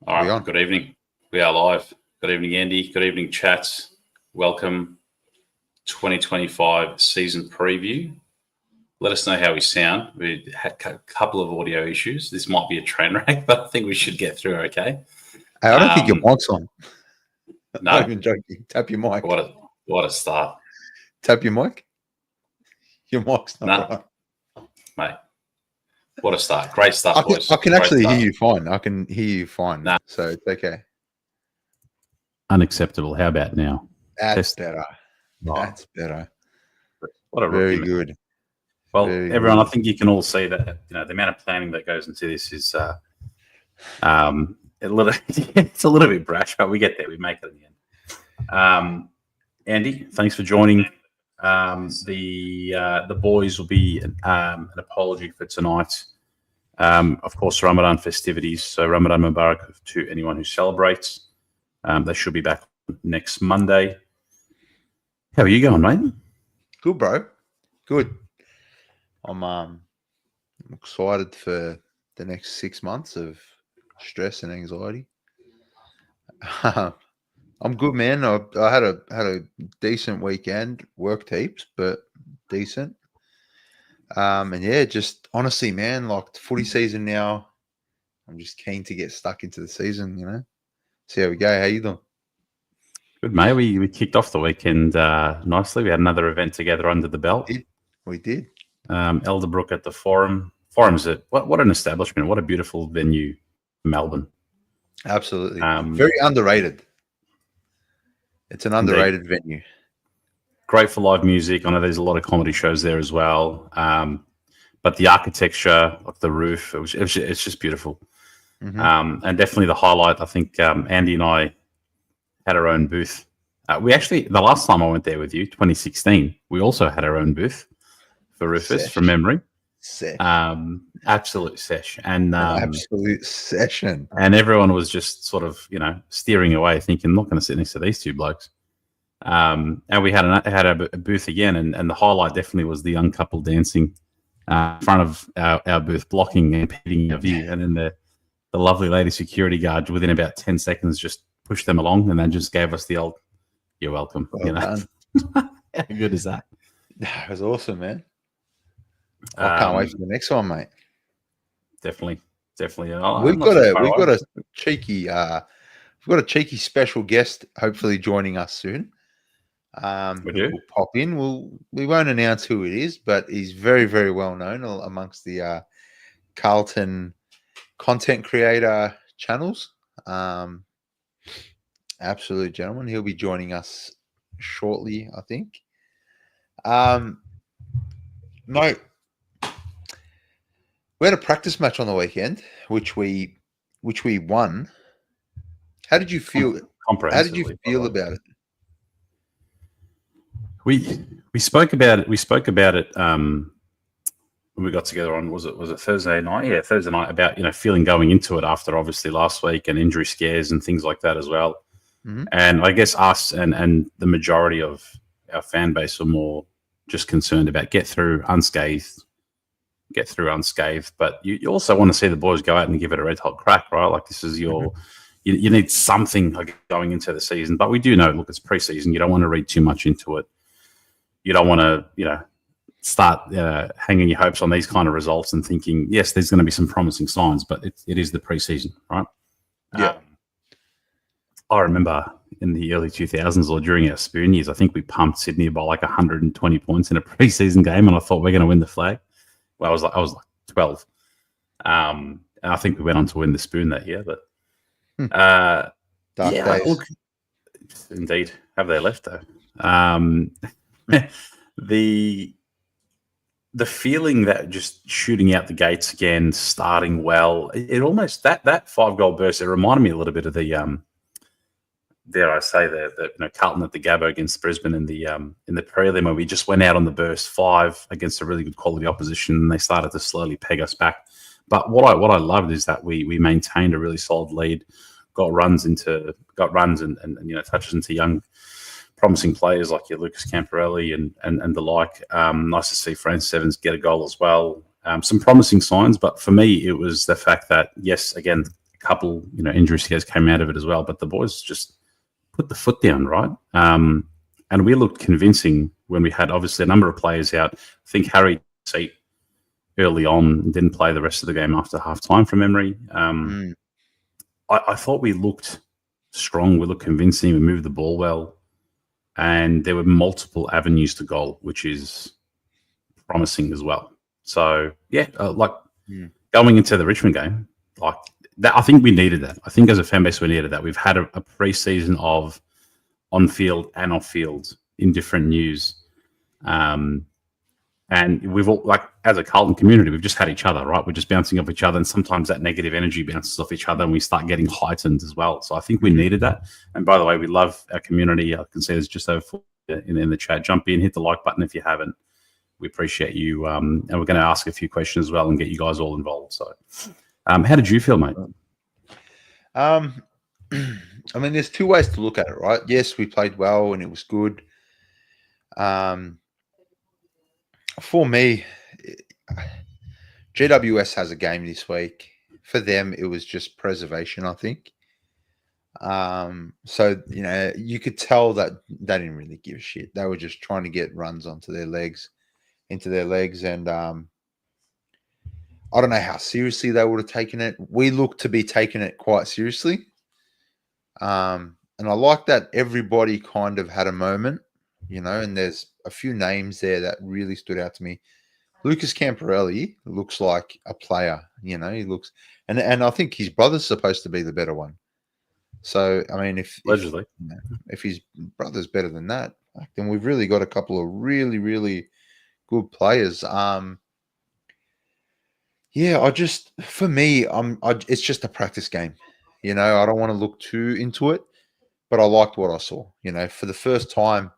All right, good evening. We are live. Good evening, Andy. Good evening, chats. Welcome 2025 season preview. Let us know how we sound. We had a couple of audio issues. This might be a train wreck, but I think we should get through okay. Hey, I don't think your mic's on. No? Not even joking. Tap your mic. What a start. Tap your mic. Your mic's not right. Mate. What a start. Great start, boys. I can actually hear you fine. I can hear you fine. Nah. So it's okay. Unacceptable. How about now? That's better. That's better. What a very rookie, good. Well, very everyone, good. I think you can all see that the amount of planning that goes into this is it's a little bit brash, but we get there. We make it in the end. Andy, thanks for joining. The boys will be an apology for tonight. Of course, Ramadan festivities. So Ramadan Mubarak to anyone who celebrates. They should be back next Monday. How are you going, mate? Good, bro. Good. I'm excited for the next 6 months of stress and anxiety. I'm good, man. I had a decent weekend. Worked heaps, but decent. And yeah, just honestly, man, like footy season now. I'm just keen to get stuck into the season. See how we go. How you doing? Good, mate. We kicked off the weekend nicely. We had another event together under the belt. We did. Elderbrook at the Forum. Forum's what an establishment. What a beautiful venue, Melbourne. Absolutely. Very underrated. It's an underrated venue. Great for live music. I know there's a lot of comedy shows there as well. But the architecture, like the roof, it's just beautiful. Mm-hmm. And definitely the highlight, I think Andy and I had our own booth. We actually, the last time I went there with you, 2016, we also had our own booth for Rufus, from memory. Absolute sesh. And absolute session. And everyone was just sort of, steering away, thinking, I'm not going to sit next to these two blokes. And we had a booth again, and the highlight definitely was the young couple dancing in front of our booth, blocking and impeding our view. And then the lovely lady security guard, within about 10 seconds, just pushed them along and then just gave us the old, "You're welcome." How good is that? That was awesome, man. I can't wait for the next one, mate. Definitely. We've got a cheeky special guest hopefully joining us soon. We'll pop in. We won't announce who it is, but he's very, very well known amongst the Carlton content creator channels. Absolute gentleman. He'll be joining us shortly, I think. Mate, we had a practice match on the weekend, which we won. How did you feel? How did you feel about it? We spoke about it. We spoke about it when we got together on was it Thursday night? Yeah, Thursday night, about feeling going into it after obviously last week and injury scares and things like that as well. Mm-hmm. And I guess us and the majority of our fan base were more just concerned about get through unscathed. But you also want to see the boys go out and give it a red hot crack, right? Like this is your you need something going into the season. But we do know, look, it's preseason. You don't want to read too much into it. You don't want to, start hanging your hopes on these kind of results and thinking, yes, there's going to be some promising signs, but it is the preseason, right? Yeah. I remember in the early 2000s or during our Spoon years, I think we pumped Sydney by like 120 points in a preseason game, and I thought we're going to win the flag. Well, I was like 12. And I think we went on to win the Spoon that year, but dark days. Look, indeed, have they left though? The feeling that just shooting out the gates again, starting well, it almost that 5-goal burst. It reminded me a little bit of the dare I say the Carlton at the Gabba against Brisbane in the prelim, where we just went out on the burst 5 against a really good quality opposition, and they started to slowly peg us back. But what I loved is that we maintained a really solid lead, got runs and touches into young promising players like your Lucas Camporelli and the like. Nice to see Francis Evans get a goal as well. Some promising signs, but for me, it was the fact that, yes, again, a couple, injury scares came out of it as well. But the boys just put the foot down, right? And we looked convincing when we had obviously a number of players out. I think Harry seat early on, didn't play the rest of the game after half time from memory. I thought we looked strong. We looked convincing. We moved the ball well. And there were multiple avenues to goal, which is promising as well. So, going into the Richmond game, like that, I think we needed that. I think as a fan base, we needed that. We've had a pre-season of on-field and off-field in different news. And we've all, as a Carlton community, we've just had each other, right? We're just bouncing off each other. And sometimes that negative energy bounces off each other and we start getting heightened as well. So I think we needed that. And by the way, we love our community. I can see there's just over 4 in the chat. Jump in, hit the like button if you haven't. We appreciate you. And we're going to ask a few questions as well and get you guys all involved. So how did you feel, mate? I mean, there's two ways to look at it, right? Yes, we played well and it was good. For me, GWS has a game this week. For them, it was just preservation, I think. So, you could tell that they didn't really give a shit. They were just trying to get runs into their legs. And I don't know how seriously they would have taken it. We looked to be taking it quite seriously. And I like that everybody kind of had a moment, and there's a few names there that really stood out to me. Lucas Camporelli looks like a player, he looks, and I think his brother's supposed to be the better one. So, I mean, if his brother's better than that, then we've really got a couple of really, really good players. For me, it's just a practice game. I don't want to look too into it, but I liked what I saw. For the first time,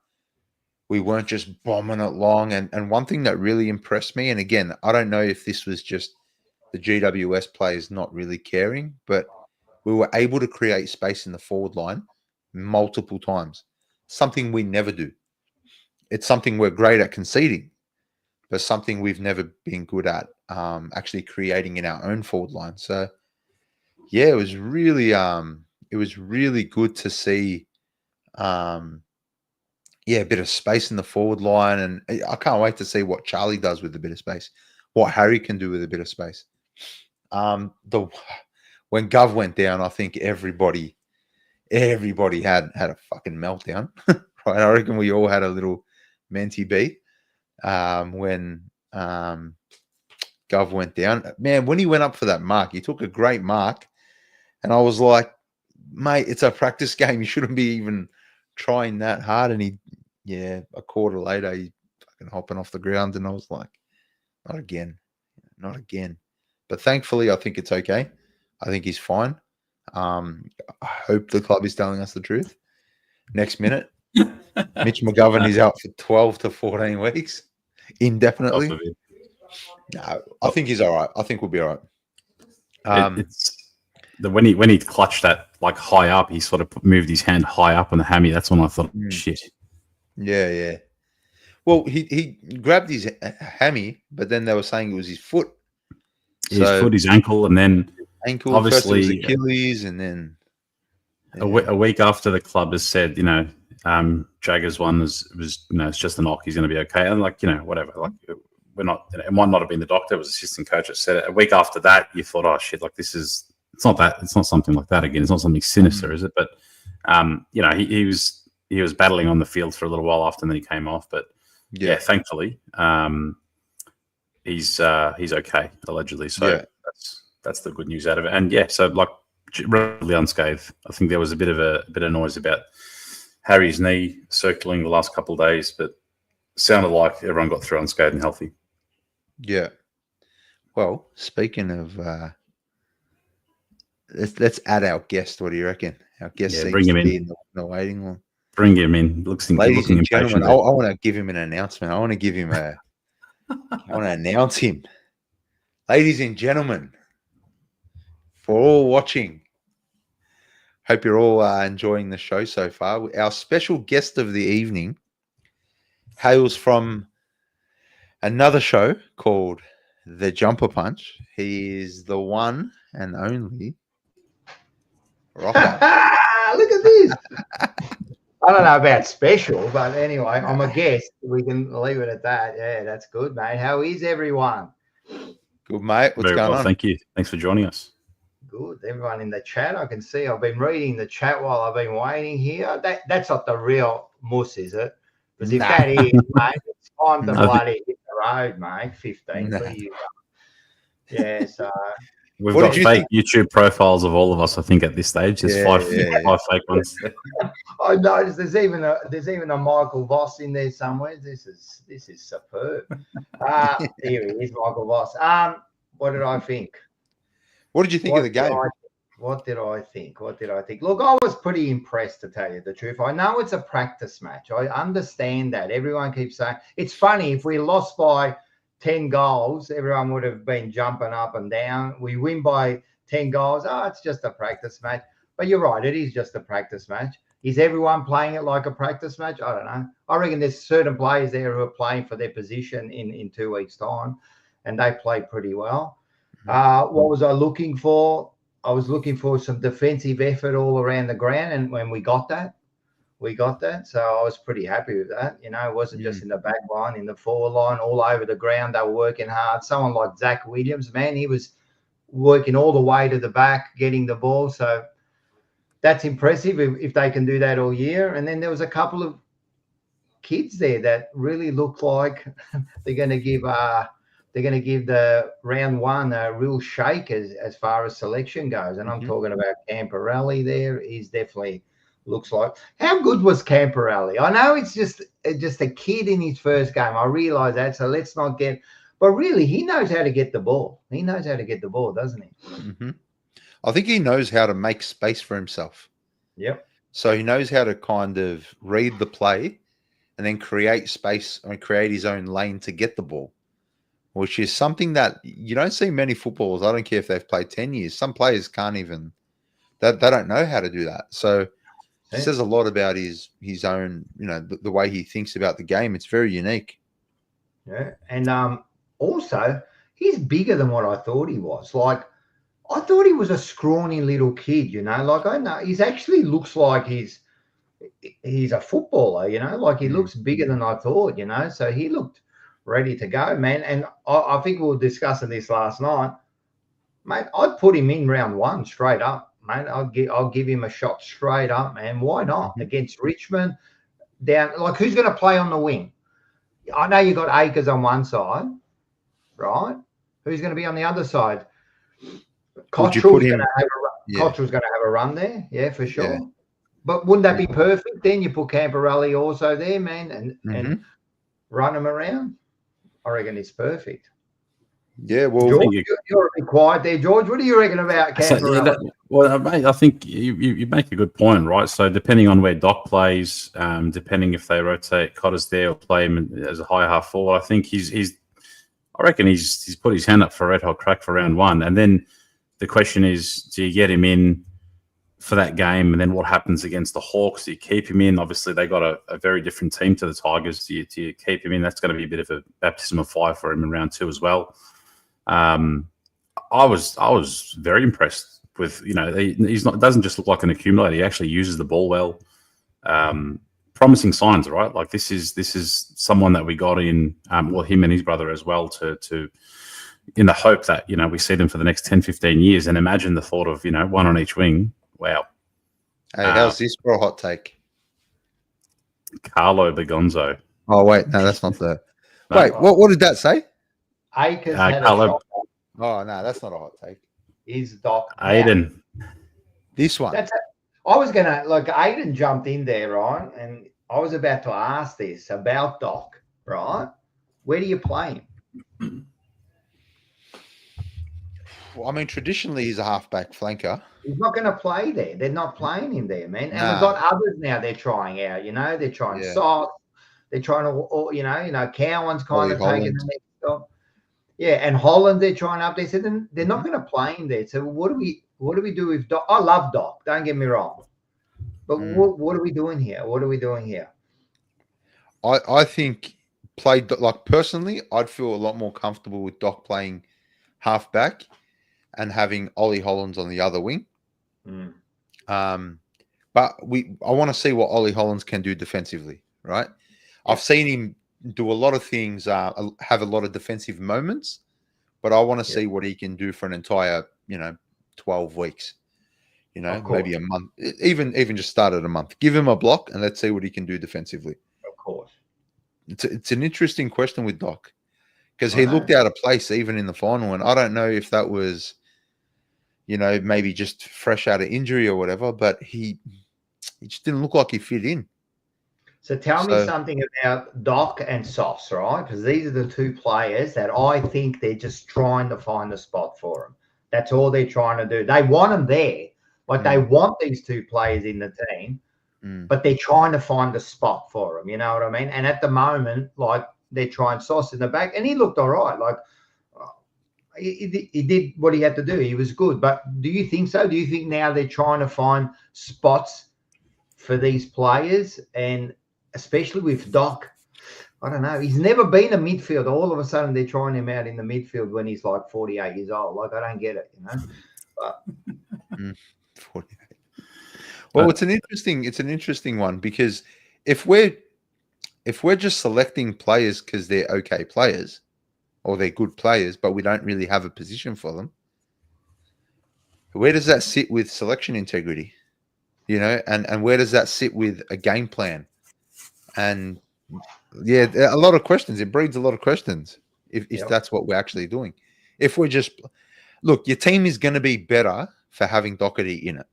we weren't just bombing it long. And one thing that really impressed me, and again, I don't know if this was just the GWS players not really caring, but we were able to create space in the forward line multiple times, something we never do. It's something we're great at conceding, but something we've never been good at actually creating in our own forward line. So, yeah, it was really good to see a bit of space in the forward line. And I can't wait to see what Charlie does with a bit of space, what Harry can do with a bit of space. When Gov went down, I think everybody had a fucking meltdown. Right? I reckon we all had a little mentee B when Gov went down. Man, when he went up for that mark, he took a great mark. And I was like, mate, it's a practice game. You shouldn't be even trying that hard. And a quarter later, he's fucking hopping off the ground. And I was like, not again. But thankfully, I think it's okay. I think he's fine. I hope the club is telling us the truth. Next minute, Mitch McGovern is out for 12 to 14 weeks indefinitely. No, I think he's all right. I think we'll be all right. When he clutched that high up, he sort of moved his hand high up on the hammy. That's when I thought, shit. Yeah. Well, he grabbed his hammy, but then they were saying it was his foot. His foot, his ankle, and then obviously first it was Achilles, and then a week after the club has said, Jagger's one was it's just a knock. He's going to be okay, and whatever. We're not. It might not have been the doctor. It was assistant coach that said it. A week after that, you thought, oh shit, this is. It's not that. It's not something like that again. It's not something sinister, is it? But he was battling on the field for a little while after, and then he came off. But thankfully, he's okay allegedly. So that's the good news out of it. And so relatively unscathed. I think there was a bit of noise about Harry's knee circling the last couple of days, but sounded like everyone got through unscathed and healthy. Yeah. Well, speaking of. Let's add our guest. What do you reckon? Our guest seems bring him to be in the waiting room. Bring him in. Ladies and gentlemen, I want to give him an announcement. I want to give him I want to announce him. Ladies and gentlemen, for all watching, hope you're all enjoying the show so far. Our special guest of the evening hails from another show called The Jumper Punch. He is the one and only Rocco. Look at this. I don't know about special, but anyway, I'm a guest. We can leave it at that. Yeah, that's good, mate. How is everyone? Good, mate. What's going on? Thank you. Thanks for joining us. Good. Everyone in the chat, I can see. I've been reading the chat while I've been waiting here. That's not the real muss, is it? Because if that is, mate, it's time to bloody hit the road, mate. 15 for you. Yeah, so... We've got fake YouTube profiles of all of us, I think, at this stage. There's five fake ones. I noticed there's even a Michael Voss in there somewhere. This is superb. Here he is, Michael Voss. What did I think? What did you think of the game? What did I think? Look, I was pretty impressed, to tell you the truth. I know it's a practice match. I understand that. Everyone keeps saying it's funny. If we lost by 10 goals, everyone would have been jumping up and down. We win by 10 goals. Oh, it's just a practice match. But you're right, it is just a practice match. Is everyone playing it like a practice match? I don't know. I reckon there's certain players there who are playing for their position in 2 weeks' time, and they played pretty well. What was I looking for? I was looking for some defensive effort all around the ground, and when we got that, so I was pretty happy with that. You know, it wasn't just in the back line, in the forward line, all over the ground. They were working hard. Someone like Zach Williams, man, he was working all the way to the back, getting the ball. So that's impressive if they can do that all year. And then there was a couple of kids there that really look like they're going to give the round one a real shake as far as selection goes. And I'm talking about Camporelli there. He's definitely looks like. How good was Camporelli? I know it's just a kid in his first game. I realize that. So let's not get, but really he knows how to get the ball. He knows how to get the ball, doesn't he? Mm-hmm. I think he knows how to make space for himself. Yep. So he knows how to kind of read the play and then create space and create his own lane to get the ball, which is something that you don't see many footballers. I don't care if they've played 10 years. Some players can't even, they don't know how to do that. So it says a lot about his own, you know, the way he thinks about the game. It's very unique. Yeah. And also, he's bigger than what I thought he was. Like, I thought he was a scrawny little kid, you know. Like, I know he actually looks like he's a footballer, you know. Like, he looks bigger than I thought, you know. So he looked ready to go, man. And I think we were discussing this last night, mate. I'd put him in round one straight up. Mate, I'll give him a shot straight up, man. Why not? Against Richmond, down, like, who's going to play on the wing? I know you got Akers on one side, right? Who's going to be on the other side? Cottrell's going to have a run there, yeah, for sure. Yeah. But wouldn't that be perfect? Then you put Camporelli also there, man, and run him around. I reckon it's perfect. Yeah, well, George, you're a bit quiet there, George. What do you reckon about Camporelli? Well, mate, I think you make a good point, right? So depending on where Doc plays, depending if they rotate Cotters there or play him as a high half forward, I think I reckon he's put his hand up for a red hot crack for round one. And then the question is, do you get him in for that game? And then what happens against the Hawks? Do you keep him in? Obviously, they got a very different team to the Tigers. Do you keep him in? That's going to be a bit of a baptism of fire for him in round two as well. I was very impressed with, you know, doesn't just look like an accumulator. He actually uses the ball well. Promising signs, right? Like this is someone that we got in, him and his brother as well to in the hope that, you know, we see them for the next 10, 15 years, and imagine the thought of, you know, one on each wing. Wow. Hey, how's this for a hot take? Carlo Begonzo. Oh, wait. No, that's not the... Wait, what did that say? Akers had a shot. Oh, no, that's not a hot take. Is Doc. Aiden. This one. I was going to... Look, Aiden jumped in there, right? And I was about to ask this about Doc, right? Where do you play him? Well, I mean, traditionally, he's a halfback flanker. He's not going to play there. They're not playing him there, man. And we've got others now they're trying out, you know. They're trying Sauce. They're trying to, you know, Cowan's kind of taking the next stop. Yeah, and Holland, they're trying up. They said they're not going to play him there. So what do we do with Doc? I love Doc. Don't get me wrong. But what are we doing here? What are we doing here? I think personally, I'd feel a lot more comfortable with Doc playing halfback and having Ollie Hollands on the other wing. But I want to see what Ollie Hollands can do defensively, right? Yep. I've seen him do a lot of things, have a lot of defensive moments, but I want to see what he can do for an entire, 12 weeks. Maybe a month, even just start at a month. Give him a block and let's see what he can do defensively. Of course. It's an interesting question with Doc because he looked out of place even in the final, and I don't know if that was, maybe just fresh out of injury or whatever, but he just didn't look like he fit in. So tell me something about Doc and Sauce, right? Because these are the two players that I think they're just trying to find the spot for them. That's all they're trying to do. They want them there. Like they want these two players in the team, but they're trying to find a spot for them. You know what I mean? And at the moment, like they're trying Sauce in the back, and he looked all right. Like he did what he had to do. He was good. But do you think so? Do you think now they're trying to find spots for these players, and especially with Doc? I don't know. He's never been a midfielder. All of a sudden, they're trying him out in the midfield when he's like 48 years old. Like I don't get it, But 48. Well, it's an interesting one because if we're just selecting players because they're okay players or they're good players, but we don't really have a position for them, where does that sit with selection integrity? And where does that sit with a game plan? And a lot of questions. It breeds a lot of questions if that's what we're actually doing. If we're just look, your team is going to be better for having Doherty in it.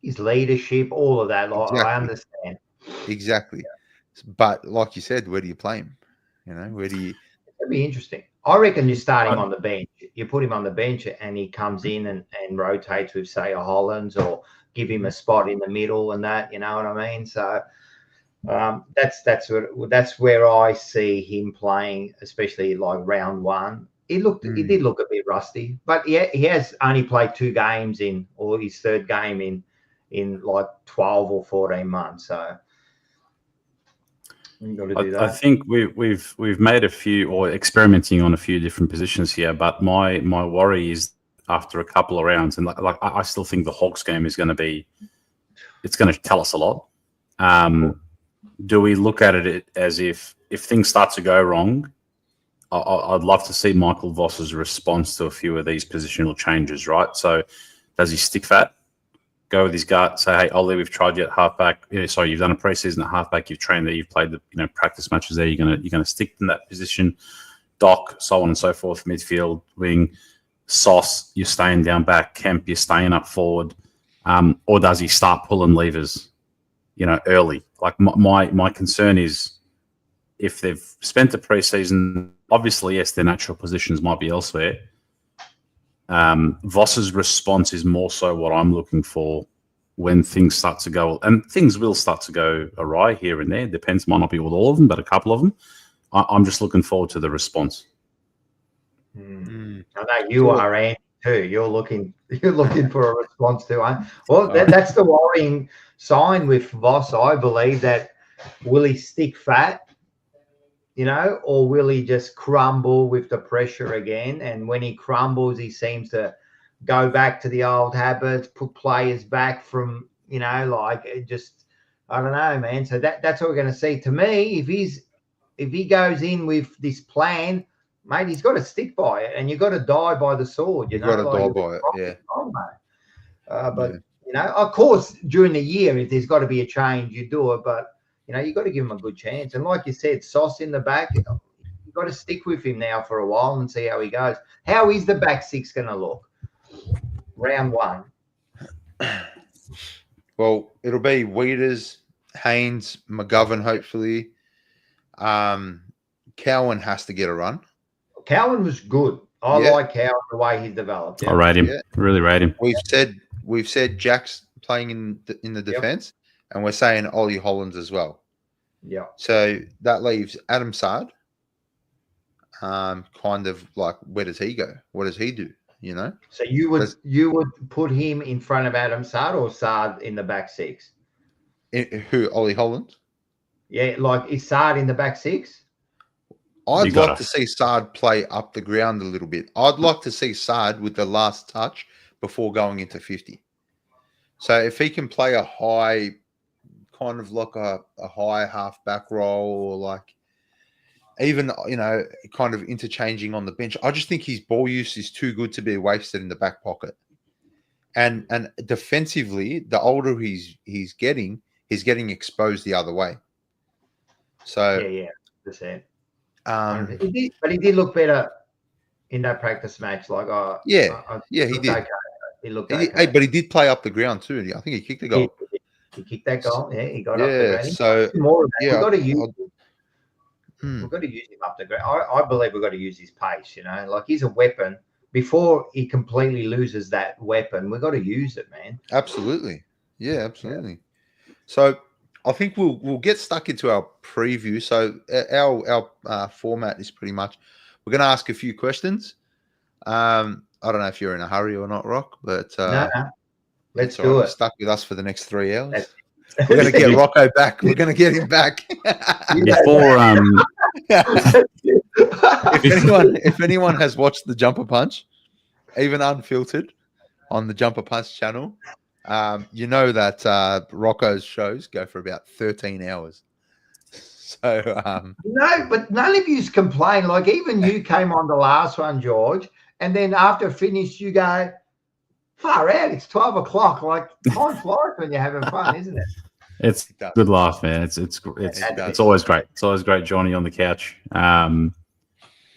His leadership, all of that. Like, exactly. I understand. Exactly. Yeah. But like you said, where do you play him? Where do you? It'd be interesting. I reckon you start him on the bench. You put him on the bench and he comes in and rotates with, say, a Hollands, or give him a spot in the middle and that, you know what I mean? So that's where I see him playing, especially like round one. He did look a bit rusty, but he has only played 2 games or his third game in like 12 or 14 months. So you got to do that. I think we've made a few, or experimenting on a few different positions here, but my worry is after a couple of rounds, and like I still think the Hawks game is going to tell us a lot. Do we look at it as if things start to go wrong? I'd love to see Michael Voss's response to a few of these positional changes, right? So does he stick fat, go with his gut, say, hey, Ollie, we've tried you at halfback. Sorry, you've done a preseason at halfback, you've trained there, you've played the practice matches there, you're gonna stick in that position. Doc, so on and so forth, midfield, wing. Sauce, you're staying down back. Kemp, you're staying up forward. Or does he start pulling levers, early? Like my concern is if they've spent the preseason, obviously, yes, their natural positions might be elsewhere. Voss's response is more so what I'm looking for when things start to go, and things will start to go awry here and there. Depends, might not be with all of them, but a couple of them. I'm just looking forward to the response. I know you are, Andy, too. You're looking for a response too, huh? Well, that's the worrying sign with Voss, I believe, that will he stick fat, or will he just crumble with the pressure again? And when he crumbles, he seems to go back to the old habits, put players back from, like just, I don't know, man. So that's what we're going to see. To me, if he goes in with this plan, mate, he's got to stick by it, and you've got to die by the sword. You've got to die by it, yeah. But of course, during the year, if there's got to be a change, you do it. But you've got to give him a good chance. And like you said, Sauce in the back, you've got to stick with him now for a while and see how he goes. How is the back six going to look? Round one. Well, it'll be Wieders, Haynes, McGovern, hopefully. Cowan has to get a run. Cowan was good. I like Cowan, the way he's developed. I rate him. Yeah. Really rate him. We've said Jack's playing in the defense, and we're saying Ollie Hollands as well. Yeah. So that leaves Adam Saad. Kind of like, where does he go? What does he do? So you would put him in front of Adam Saad, or Saad in the back six? Who? Ollie Hollands? Yeah, like is Saad in the back six? I'd like to see Saad play up the ground a little bit. I'd like to see Saad with the last touch before going into 50. So if he can play a high, kind of like a high half back role, or like even, kind of interchanging on the bench, I just think his ball use is too good to be wasted in the back pocket. And defensively, the older he's getting exposed the other way. So yeah, that's it. But he did look better in that practice match. Like, he did. Okay. He looked okay. But he did play up the ground too. I think he kicked the goal. He kicked that goal. Yeah, he got up the ground. So more of that. Yeah, we've got to use. We've got to use him up the ground. I believe we've got to use his pace. Like he's a weapon. Before he completely loses that weapon, we've got to use it, man. Absolutely. Yeah, absolutely. Yeah. So I think we'll get stuck into our preview. So our format is pretty much, we're going to ask a few questions. I don't know if you're in a hurry or not, Rock, but no. Let's do it. Stuck with us for the next 3 hours. We're going to get Rocco back. We're going to get him back. Before if anyone has watched the Jumper Punch, even unfiltered, on the Jumper Punch channel, you know that Rocco's shows go for about 13 hours. So no, but none of you complain. Like even you came on the last one, George, and then after finished, you go, far out. It's 12 o'clock. Like time flies when you're having fun, isn't it? It's a good laugh, man. It's always great. It's always great, Johnny on the couch.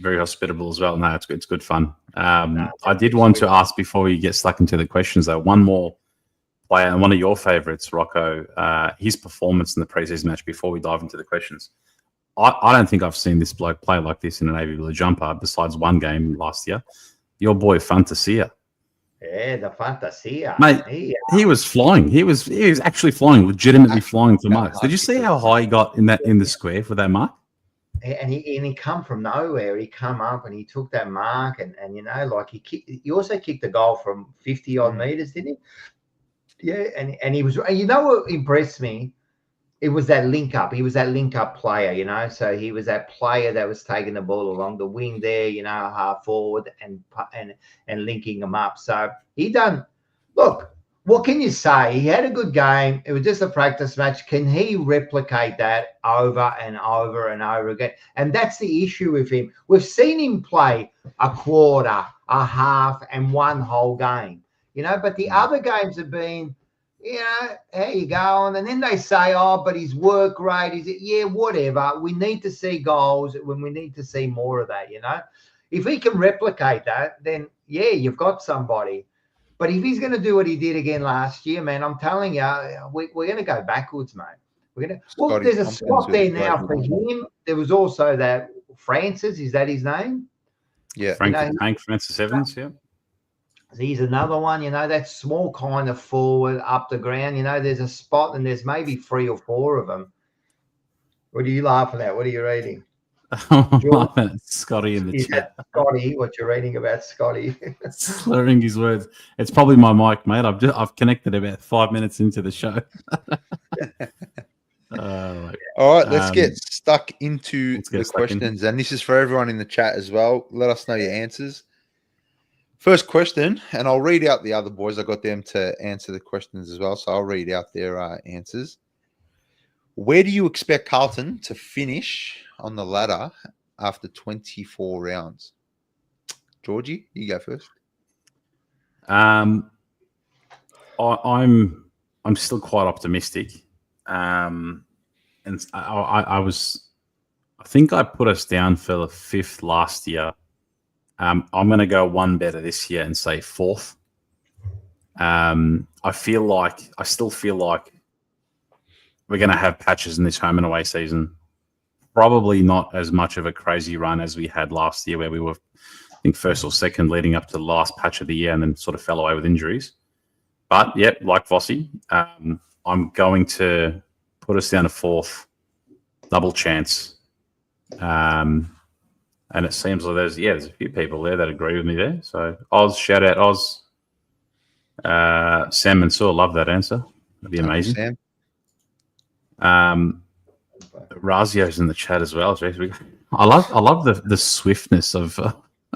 Very hospitable as well. No, it's good fun. I did want to ask before we get stuck into the questions, though, one more player and one of your favorites, Rocco. His performance in the preseason match. Before we dive into the questions, I don't think I've seen this bloke play like this in an Navy Blue jumper besides one game last year. Your boy Fantasia. Yeah, the Fantasia. Mate, he was flying. He was actually flying, legitimately flying for marks. Did you see how high he got in the square for that mark? And he come from nowhere. He come up and he took that mark, and like he also kicked the goal from 50 odd meters, didn't he? Yeah, and he was. What impressed me? It was that link up. He was that link up player, So he was that player that was taking the ball along the wing there, half forward and linking them up. So he done. Look, what can you say? He had a good game. It was just a practice match. Can he replicate that over and over and over again? And that's the issue with him. We've seen him play a quarter, a half, and one whole game. But the other games have been. How you going? And then they say, but his work rate whatever. We need to see goals when we need to see more of that, If he can replicate that, then, you've got somebody. But if he's going to do what he did again last year, man, I'm telling you, we're going to go backwards, mate. There's a spot there now for him. There was also that Francis. Is that his name? Yeah. Frank Francis Evans, yeah. He's another one, that small kind of forward up the ground. There's a spot and there's maybe 3 or 4 of them. What are you laughing at? What are you reading? I'm laughing at Scotty in the chat. Scotty, what you're reading about Scotty? Slurring his words. It's probably my mic, mate. I've connected about 5 minutes into the show. All right, let's get stuck into the questions. And this is for everyone in the chat as well. Let us know your answers. First question, and I'll read out the other boys. I got them to answer the questions as well, so I'll read out their answers. Where do you expect Carlton to finish on the ladder after 24 rounds? Georgie, you go first. I'm still quite optimistic, and I think I put us down for the 5th last year. I'm going to go one better this year and say 4th. I still feel like we're going to have patches in this home and away season. Probably not as much of a crazy run as we had last year, where we were, I think, 1st or 2nd leading up to the last patch of the year and then sort of fell away with injuries. But, like Vossi, I'm going to put us down to 4th, double chance. And it seems like there's a few people there that agree with me there. So Oz, shout out Oz. Sam Mansour, love that answer. That'd be amazing. Razio's in the chat as well. I love the swiftness of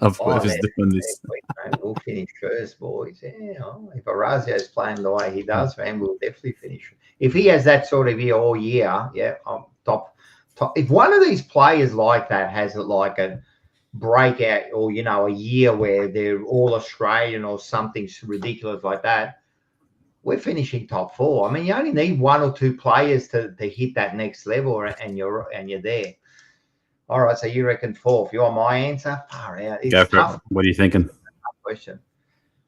of whoever's doing this. We'll finish first, boys. Yeah, if Orazio's playing the way he does, man, we'll definitely finish. If he has that sort of year all year, yeah, top. If one of these players like that has like a breakout or, you know, a year where they're all Australian or something ridiculous like that, we're finishing top 4. I mean, you only need 1 or 2 players to hit that next level, and you're there. All right, so you reckon 4th? You want my answer? Far out. It's Go for tough. it. What are you thinking? Tough question.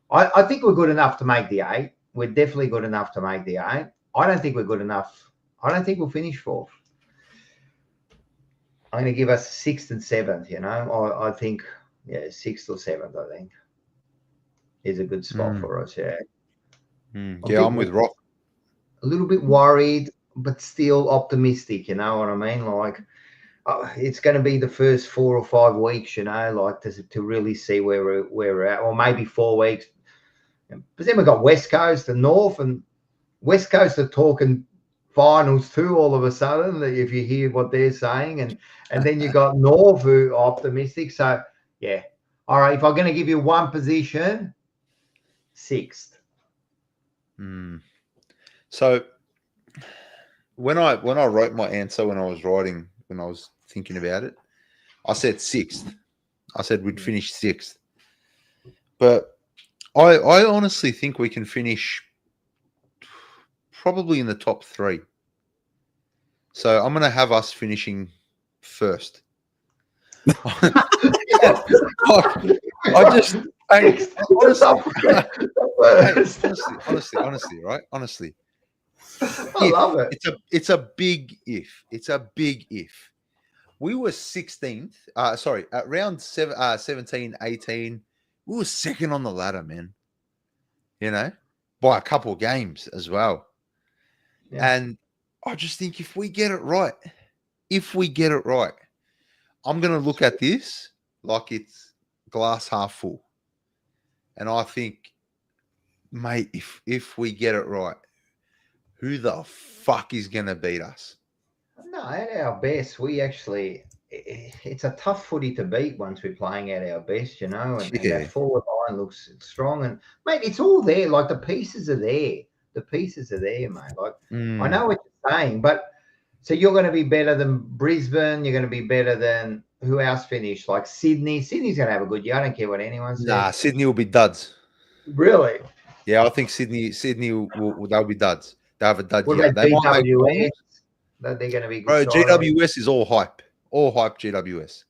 I think we're good enough to make the 8. We're definitely good enough to make the 8. I don't think we're good enough. I don't think we'll finish 4th. I'm going to give us 6th and 7th, you know. I think, 6th or 7th, I think, is a good spot for us, yeah. Yeah, I'm with Rock. A little bit worried, but still optimistic, you know what I mean? Like, it's going to be the first 4 or 5 weeks, you know, like to really see where we're at, or maybe 4 weeks. But then we've got West Coast and North, and West Coast are talking finals too all of a sudden, if you hear what they're saying, and then you got North who are optimistic. So yeah, all right, if I'm going to give you one position, 6th. So when I wrote my answer, when I was thinking about it, I said 6th. I said we'd finish 6th, but I honestly think we can finish probably in the top 3. So I'm going to have us finishing first. Honestly, right? Honestly. I love it. It's a big if. It's a big if. We were 16th. At round 17, 18, we were second on the ladder, man. You know, by a couple of games as well. Yeah. And I just think if we get it right, I'm going to look at this like it's glass half full. And I think, mate, if we get it right, who the fuck is going to beat us? No, at our best, it's a tough footy to beat once we're playing at our best, you know, and that forward line looks strong. And, mate, it's all there. Like, the pieces are there. The pieces are there, mate. Like, I know what you're saying, but so you're going to be better than Brisbane. You're going to be better than who else finished? Like Sydney. Sydney's going to have a good year. I don't care what anyone says. Nah, Sydney will be duds. Really? Yeah, I think Sydney they'll be duds. They'll have a dud year. They GWS? They're going to be good. Bro, GWS is all hype. All hype GWS.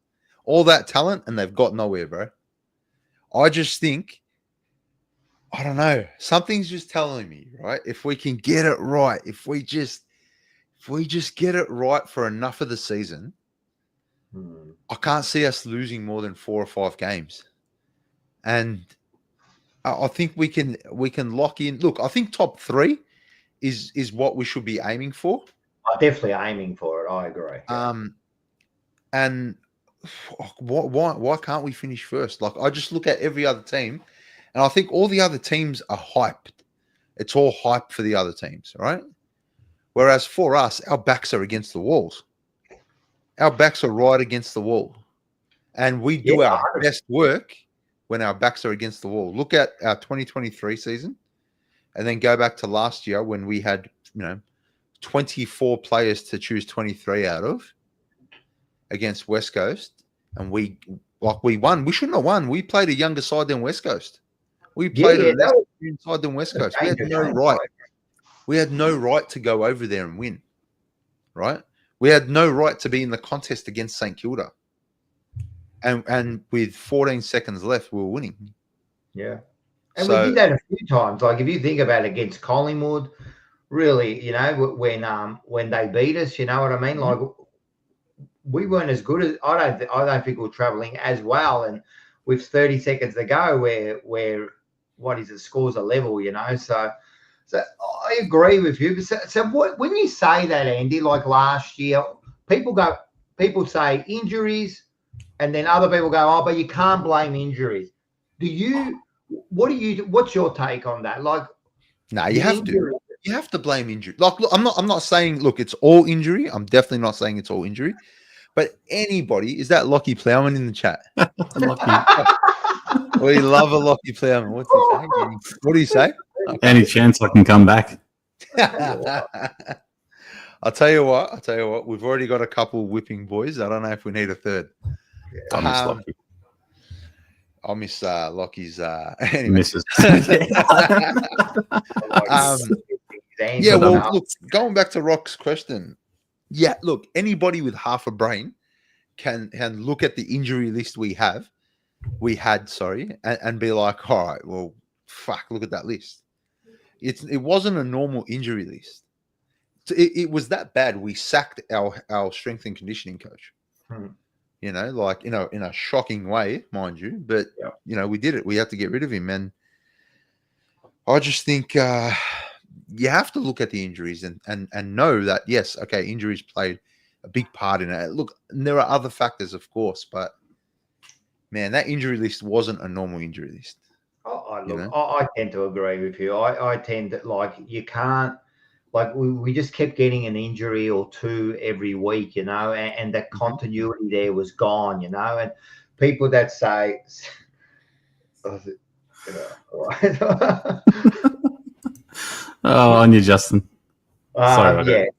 All that talent, and they've got nowhere, bro. I just think, I don't know. Something's just telling me, right? If we can get it right, if we just get it right for enough of the season, I can't see us losing more than 4 or 5 games. And I think we can lock in. Look, I think top 3 is what we should be aiming for. I'm definitely aiming for it. I agree. And why can't we finish first? Like, I just look at every other team, and I think all the other teams are hyped. It's all hype for the other teams, right? Whereas for us, our backs are against the walls. Our backs are right against the wall. And we do our best work when our backs are against the wall. Look at our 2023 season, and then go back to last year when we had, 24 players to choose 23 out of against West Coast, and we won. We shouldn't have won. We played a younger side than West Coast. We played a less side than West Coast. We had no right. We had no right to go over there and win, right? We had no right to be in the contest against St Kilda. And with 14 seconds left, we were winning. Yeah. And we did that a few times. Like, if you think about it, against Collingwood, really, when they beat us, you know what I mean? Like, we weren't as good as I don't think we were traveling as well. And with 30 seconds to go, where what is it? Scores a level, you know. So I agree with you. So when you say that, Andy, like last year, people say injuries, and then other people go, oh, but you can't blame injuries. What's your take on that? Like, no, you have to. You have to blame injury. Like, look, I'm not saying, look, it's all injury. I'm definitely not saying it's all injury. But anybody, is that Lockie Plowman in the chat? Lucky. We love a Lockie Plowman. What's he saying? What do you say? Okay. Any chance I can come back? I'll tell you what. We've already got a couple whipping boys. I don't know if we need a third. I miss Lucky. I'll miss Lockie's. Anyway. Misses. Yeah, well, look, going back to Rock's question. Yeah, look, anybody with half a brain can look at the injury list we had, and be like, all right, well, fuck, look at that list. It wasn't a normal injury list. It was that bad. We sacked our strength and conditioning coach. You know, like in a shocking way, mind you. But you know, we did it. We had to get rid of him, and I just think you have to look at the injuries and know that yes, okay, injuries played a big part in it. Look, and there are other factors, of course, but man, that injury list wasn't a normal injury list. I tend to agree with you. I tend to, like, you can't, like, we just kept getting an injury or two every week, you know, and that continuity there was gone, you know, and people that say, on you, Justin. Sorry.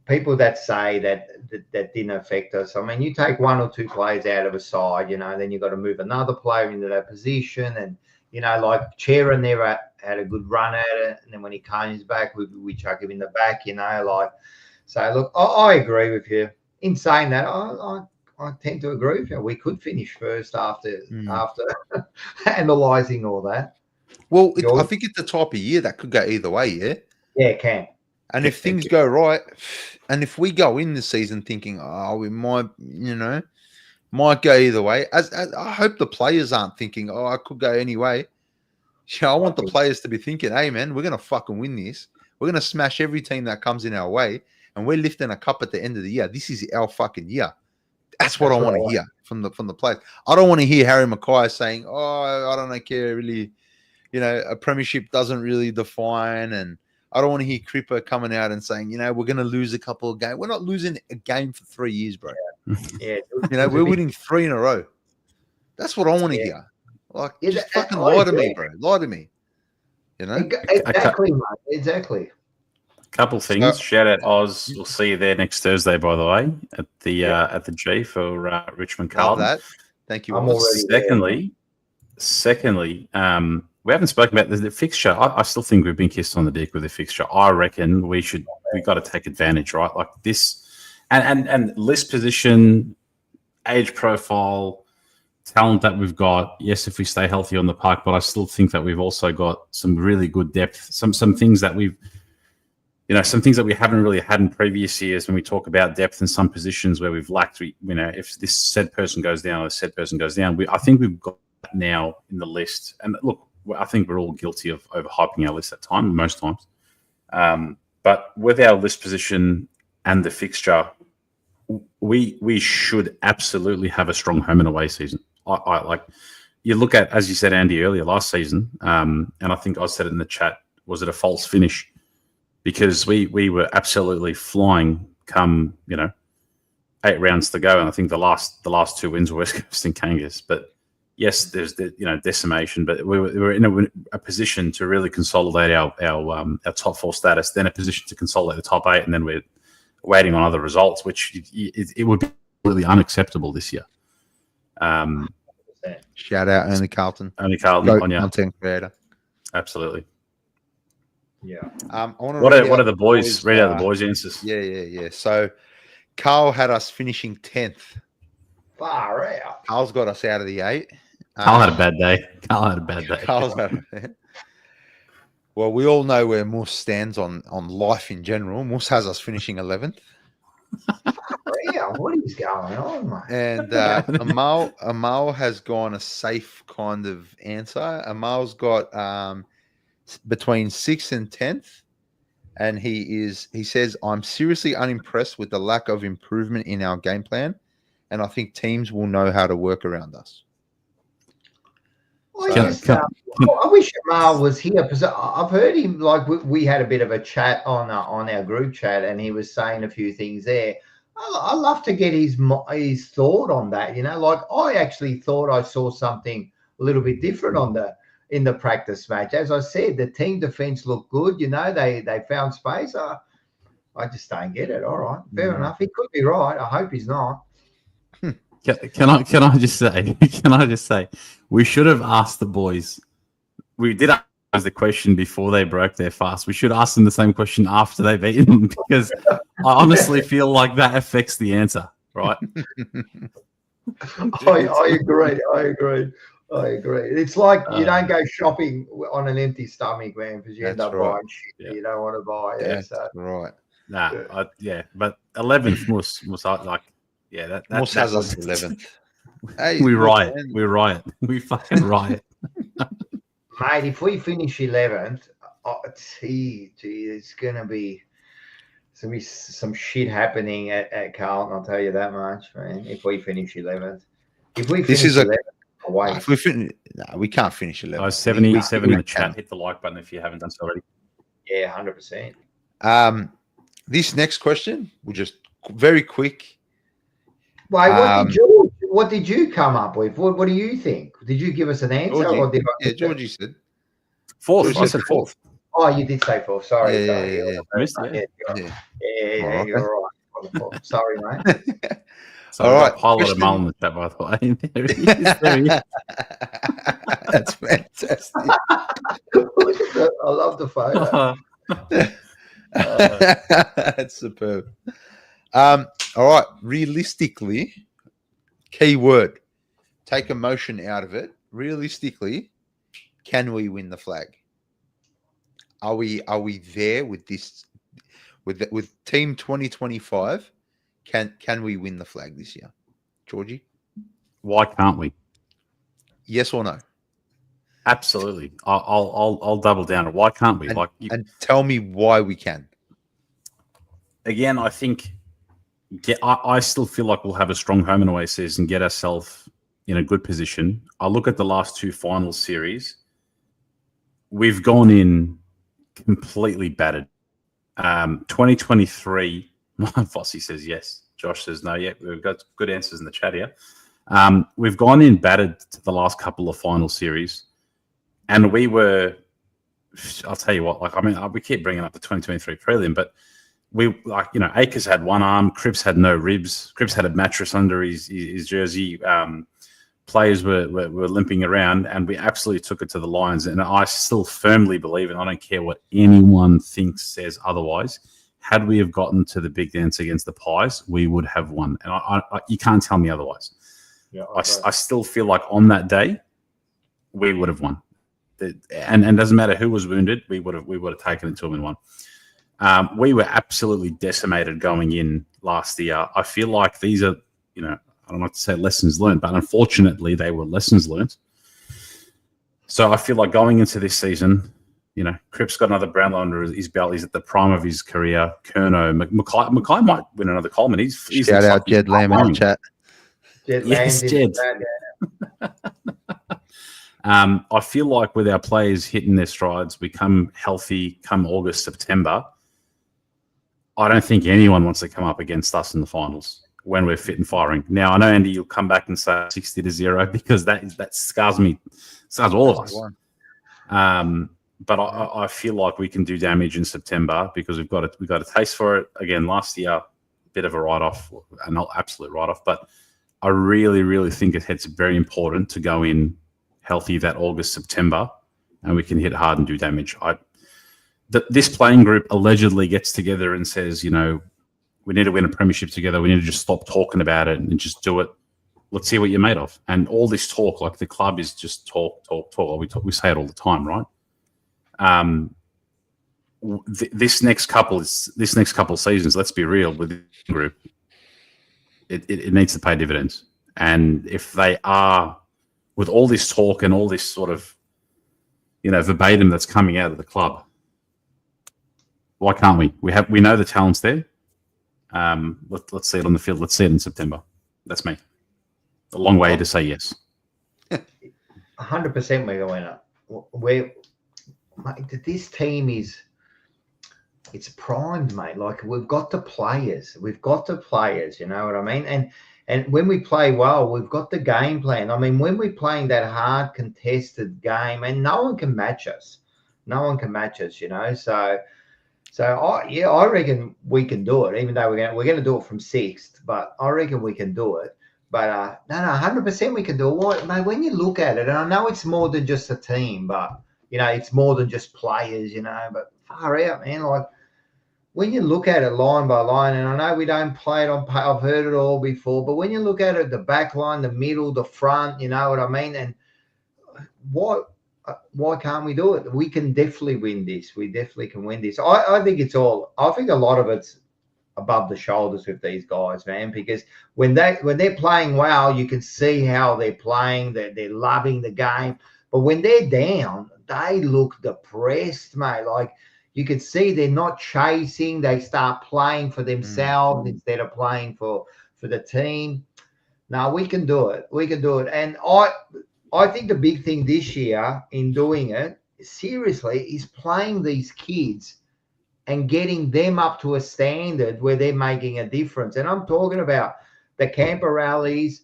People that say that didn't affect us. I mean, you take one or two players out of a side, you know, then you've got to move another player into that position, and you know, like Chera never had a good run at it, and then when he comes back, we chuck him in the back, you know, like. So look, I agree with you. In saying that, I tend to agree with you. We could finish first after analysing all that. Well, I think it's the type of year that could go either way, yeah? Yeah, it can. And if things go right, and if we go in the season thinking, oh, we might, you know, might go either way. As I hope the players aren't thinking, oh, I could go any way. Yeah, I want the players to be thinking, hey, man, we're going to fucking win this. We're going to smash every team that comes in our way, and we're lifting a cup at the end of the year. This is our fucking year. That's what I want to hear from the players. I don't want to hear Harry Mackay saying, oh, I don't care really. You know, a premiership doesn't really define, and I don't want to hear Cripper coming out and saying, you know, we're going to lose a couple of games. We're not losing a game for 3 years, bro. Yeah. You know, we're winning 3 in a row. That's what I want to hear. Like, just fucking lie to me, bro. Lie to me. You know? Exactly, mate. Exactly. Couple things. Shout out Oz. We'll see you there next Thursday, by the way, at the G for Richmond Carlton. Love that. Thank you. I'm already Secondly, we haven't spoken about the fixture. I still think we've been kissed on the dick with the fixture. I reckon we got to take advantage, right? Like this, and list position, age profile, talent that we've got. Yes, if we stay healthy on the park, but I still think that we've also got some really good depth. Some things that we've, you know, some things that we haven't really had in previous years when we talk about depth in some positions where we've lacked. You know, if this said person goes down or the said person goes down, I think we've got that now in the list. And look, I think we're all guilty of overhyping our list at times, most times. But with our list position and the fixture, we should absolutely have a strong home and away season. I like, you look at, as you said, Andy, earlier last season, and I think I said it in the chat, was it a false finish? Because we were absolutely flying come, you know, 8 rounds to go, and I think the last 2 wins were West Coast and Kangas. But yes, there's the, you know, decimation, but we were in a position to really consolidate our top 4 status, then a position to consolidate the top 8, and then we're waiting on other results, which it would be really unacceptable this year. Shout out Only Carlton. Only Carlton on you. Content creator. Absolutely. Yeah. What are the boys? Read out the boys' answers. Yeah. So Carl had us finishing 10th. Far out. Carl's got us out of the 8. Carl had a bad day. Carl's had well, we all know where Moose stands on life in general. Moose has us finishing 11th. Yeah, what is going on, mate? And Amal has gone a safe kind of answer. Amal's got between 6th and 10th. And he says, I'm seriously unimpressed with the lack of improvement in our game plan. And I think teams will know how to work around us. I wish Amal was here because I've heard him, like we had a bit of a chat on our group chat, and he was saying a few things there. I love to get his thought on that. Like I actually thought I saw something a little bit different in the practice match. As I said, the team defense looked good. They found space. I just don't get it. All right, fair enough. He could be right. I hope he's not. Can I just say, we should have asked the boys. We did ask the question before they broke their fast. We should ask them the same question after they've eaten, because I honestly feel like that affects the answer, right? I agree. It's like you don't go shopping on an empty stomach, man, because you end up buying shit you don't want to buy. That's right. But 11th was like, that has us 11th. Hey, we riot. We riot. We fucking riot. Mate, if we finish 11th, it's gonna be some shit happening at Carlton. I'll tell you that much, man. If we finish 11th, away. If we finish, we can't finish 11th. 77 in the chat. Hit the like button if you haven't done so already. Yeah, 100%. This next question, we'll just very quick. Wait, what did you come up with? What do you think? Did you give us an answer? Georgie, or did Georgie said fourth. I said fourth. Oh, you did say fourth. Sorry. Yeah. Yeah, you're right. Sorry, mate. All right. Highlighted Mull in the chat, by the way. There he is. That's fantastic. I love the photo. That's superb. All right. Realistically, key word. Take emotion out of it. Realistically, can we win the flag? Are we there with this with Team 2025? Can we win the flag this year, Georgie? Why can't we? Yes or no? Absolutely. I'll double down. Why can't we? And tell me why we can. Again, I think I still feel like we'll have a strong home and away season, get ourselves in a good position. I look at the last two final series. We've gone in completely battered. 2023, Fossey says yes. Josh says no. Yeah, we've got good answers in the chat here. We've gone in battered to the last couple of final series. And we were, I'll tell you what, we keep bringing up the 2023 prelim, but Akers had one arm, Cripps had no ribs, Cripps had a mattress under his jersey. Players were limping around, and we absolutely took it to the Lions. And I still firmly believe, and I don't care what anyone thinks, says otherwise, had we have gotten to the big dance against the Pies, we would have won. And you can't tell me otherwise. Yeah, I still feel like on that day, we would have won. And doesn't matter who was wounded, we would have taken it to them and won. We were absolutely decimated going in last year. I feel like these are, I don't like to say lessons learned, but unfortunately they were lessons learned. So I feel like going into this season, Cripps got another Brownlow under his belt. He's at the prime of his career. Kerno, Mackay might win another Coleman. He's shout out Jed Lamb in the chat. Yes, Jed. I feel like with our players hitting their strides, we come healthy come August, September. I don't think anyone wants to come up against us in the finals when we're fit and firing. Now, I know, Andy, you'll come back and say 60-0 because that scars all of us. But I feel like we can do damage in September because we've got a taste for it. Again, last year, a bit of a write-off, an absolute write-off. But I really, really think it's very important to go in healthy that August, September, and we can hit hard and do damage. This playing group allegedly gets together and says, we need to win a premiership together. We need to just stop talking about it and just do it. Let's see what you're made of. And all this talk, like the club is just talk. We say it all the time, right? This next couple seasons, let's be real, with the group, it needs to pay dividends. And if they are, with all this talk and all this sort of, verbatim that's coming out of the club, why can't we? We know the talent's there. Let's see it on the field. Let's see it in September. That's me. A long way to say yes. 100% we're going up. This team is it's primed, mate. Like we've got the players. We've got the players. You know what I mean? And when we play well, we've got the game plan. I mean, when we're playing that hard contested game, and no one can match us. No one can match us. You know, so I reckon we can do it. Even though we're gonna do it from sixth, but I reckon we can do it. But no, 100% we can do it. What, mate? When you look at it, and I know it's more than just a team, but you know, it's more than just players. You know, but far out, man. Like when you look at it line by line, and I know we don't play it on, I've heard it all before, but when you look at it, the back line, the middle, the front, you know what I mean? And why can't we do it? We can definitely win this. We definitely can win this. I think I think a lot of it's above the shoulders with these guys, man, because when they're playing well, you can see how they're playing, they're loving the game. But when they're down, they look depressed, mate. Like you can see they're not chasing, they start playing for themselves instead of playing for the team. Now we can do it. We can do it. And I think the big thing this year in doing it, seriously, is playing these kids and getting them up to a standard where they're making a difference. And I'm talking about the camper rallies,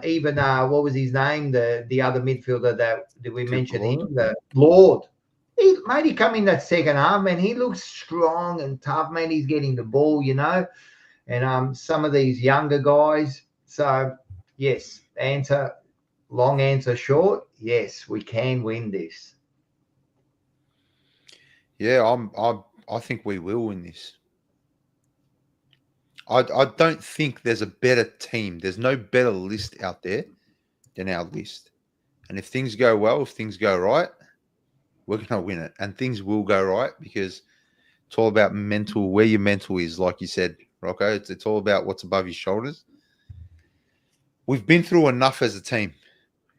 even what was his name? The other midfielder that we mentioned, the Lord. He come in that second half, man. He looks strong and tough, man. He's getting the ball, you know. And some of these younger guys. So yes, long answer short, yes, we can win this. Yeah, I think we will win this. I don't think there's a better team. There's no better list out there than our list. And if things go well, if things go right, we're going to win it. And things will go right because it's all about mental, where your mental is, like you said, Rocco. It's all about what's above your shoulders. We've been through enough as a team.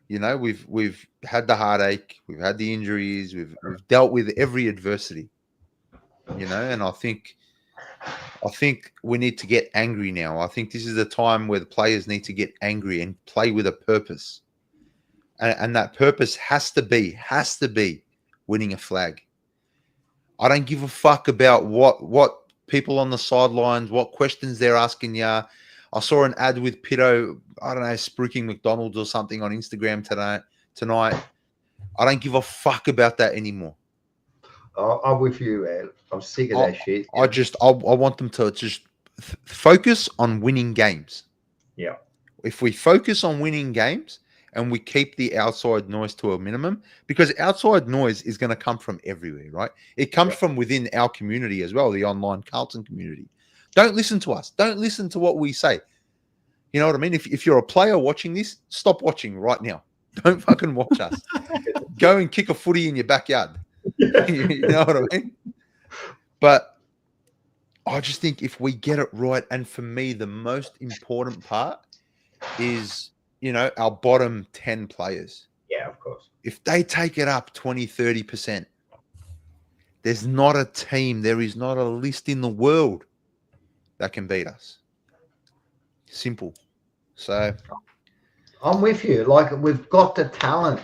You know, we've had the heartache, we've had the injuries, we've dealt with every adversity. You know, and I think we need to get angry now. I think this is the time where the players need to get angry and play with a purpose. And that purpose has to be winning a flag. I don't give a fuck about what people on the sidelines, what questions they're asking you. I saw an ad with Pito, I don't know, spruiking McDonald's or something on Instagram tonight. I don't give a fuck about that anymore. I'm with you, man. I'm sick of that shit. I want them to just focus on winning games. Yeah. If we focus on winning games and we keep the outside noise to a minimum, because outside noise is going to come from everywhere, right? It comes from within our community as well, the online Carlton community. Don't listen to us. Don't listen to what we say. You know what I mean? If you're a player watching this, stop watching right now. Don't fucking watch us. Go and kick a footy in your backyard. You know what I mean? But I just think if we get it right, and for me, the most important part is, you know, our bottom 10 players. Yeah, of course. If they take it up 20, 30%, there's not a team, there is not a list in the world that can beat us. Simple. So I'm with you. Like, we've got the talent.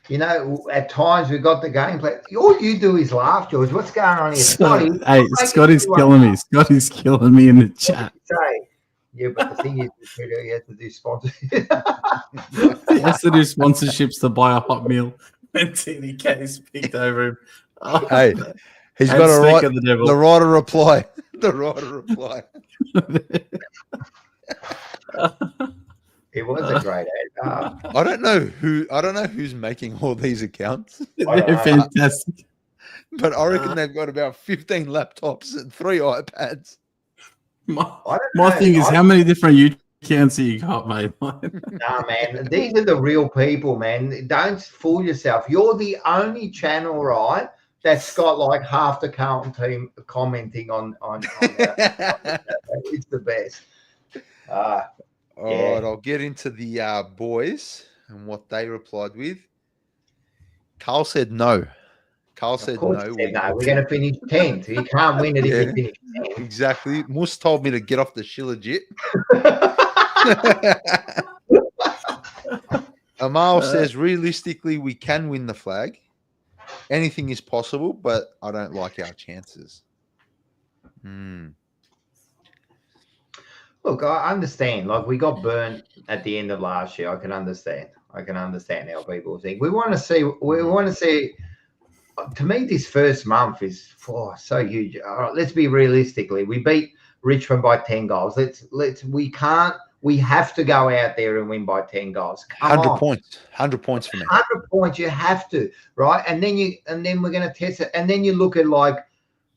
You know, at times we've got the gameplay. All you do is laugh, George. What's going on here? Scotty, hey, Scotty's killing me. Scotty's killing me in the chat. Yeah, but the thing is, you have to do sponsorship. He has to do sponsorships to buy a hot meal when TDK's picked over him. Oh, hey, he's got the right to reply. The right to reply. It was a great ad. I don't know who's making all these accounts. They're fantastic. But I reckon they've got about 15 laptops and 3 iPads. My thing is, how many different YouTube accounts have you got, mate? Nah, man. These are the real people, man. Don't fool yourself. You're the only channel, right, that's got like half the Carlton team commenting on that. It's the best. All right, I'll get into the boys and what they replied with. Carl said no. Carl said no. We're going to finish 10th. You can't win it if you finish 10th. Exactly. Mus told me to get off the Shilajit. Amal says, realistically, we can win the flag. Anything is possible, but I don't like our chances. Look, I understand. Like, we got burnt at the end of last year. I can understand how people think. We want to see. To me, this first month is so huge. All right, let's be realistically. We beat Richmond by 10 goals. We have to go out there and win by 10 goals. 100 points. 100 points for me. 100 points. You have to, right? And then we're going to test it. And then you look at, like,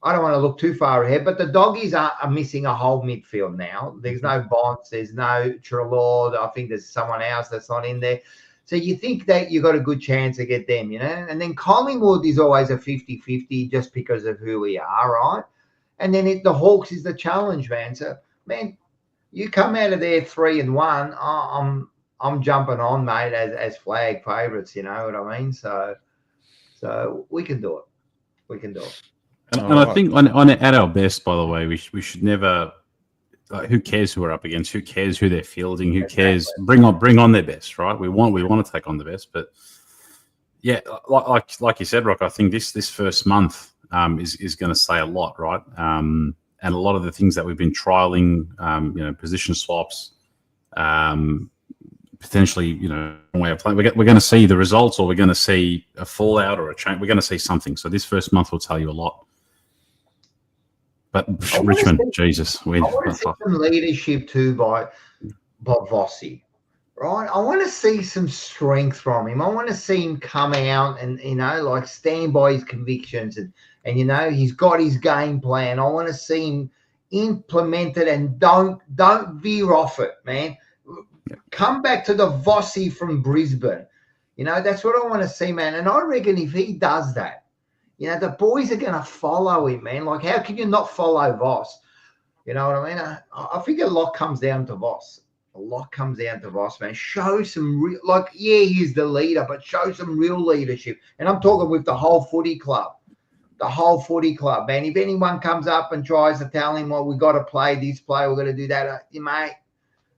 I don't want to look too far ahead, but the doggies are missing a whole midfield now. There's no Bonds. There's no Trelaw. I think there's someone else that's not in there. So you think that you got a good chance to get them, And then Collingwood is always a 50-50 just because of who we are, right? And then the Hawks is the challenge, man. So, man, you come out of there 3-1, I'm jumping on, mate, as flag favourites, you know what I mean? So we can do it. We can do it. And I think at our best, by the way, we should never. Who cares who we're up against? Who cares who they're fielding? Who cares? Bring on their best, right? We want to take on the best, but yeah, like you said, Rocco, I think this first month is going to say a lot, right? And a lot of the things that we've been trialing, position swaps, potentially, way of playing. We're going to see the results, or we're going to see a fallout or a change. We're going to see something. So this first month will tell you a lot. But Richmond, Jesus. I want to see some leadership too by Vossi, right? I want to see some strength from him. I want to see him come out and, like, stand by his convictions and he's got his game plan. I want to see him implement it and don't veer off it, man. Come back to the Vossi from Brisbane. That's what I want to see, man. And I reckon if he does that, the boys are going to follow him, man. Like, how can you not follow Voss? You know what I mean? I think a lot comes down to Voss. A lot comes down to Voss, man. Show some real, he's the leader, but show some real leadership. And I'm talking with the whole footy club. The whole footy club, man. If anyone comes up and tries to tell him, well, we got to play this play, we're going to do that, mate,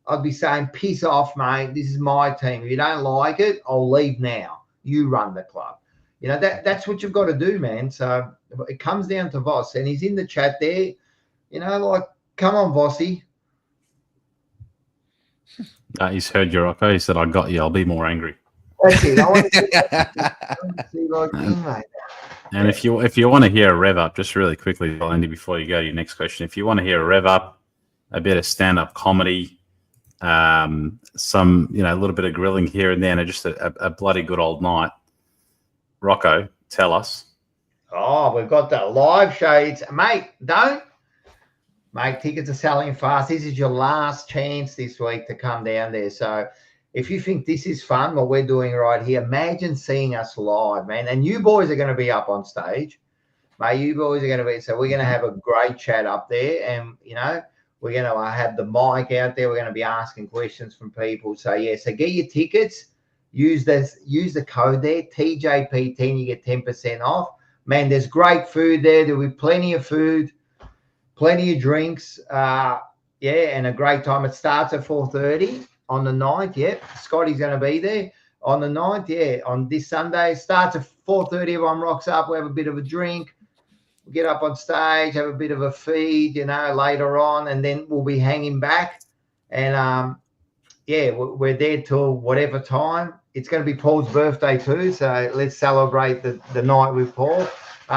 I'd be saying, piss off, mate. This is my team. If you don't like it, I'll leave now. You run the club. That's what you've got to do, man. So it comes down to Voss, and he's in the chat there. Come on, Vossi. He's heard you, Rocco. He said, I got you. I'll be more angry. That's it. I want to see like him, mate. And if you want to hear a rev up, just really quickly, Andy, before you go to your next question, if you want to hear a rev up, a bit of stand-up comedy, some, a little bit of grilling here and there, and just a bloody good old night, Rocco, tell us. Oh, we've got the live show. Mate, tickets are selling fast. This is your last chance this week to come down there. So if you think this is fun, what we're doing right here, imagine seeing us live, man. And you boys are going to be up on stage. Mate, you boys are going to be. So we're going to have a great chat up there. And, we're going to have the mic out there. We're going to be asking questions from people. So, so get your tickets. Use the code there, TJP10, you get 10% off. Man, there's great food there. There'll be plenty of food, plenty of drinks, and a great time. It starts at 4:30 on the 9th. Yep, Scotty's going to be there on the 9th. On this Sunday. It starts at 4:30. Everyone rocks up. We have a bit of a drink. We get up on stage, have a bit of a feed, later on, and then we'll be hanging back. And, we're there till whatever time. It's going to be Paul's birthday too, so let's celebrate the night with Paul.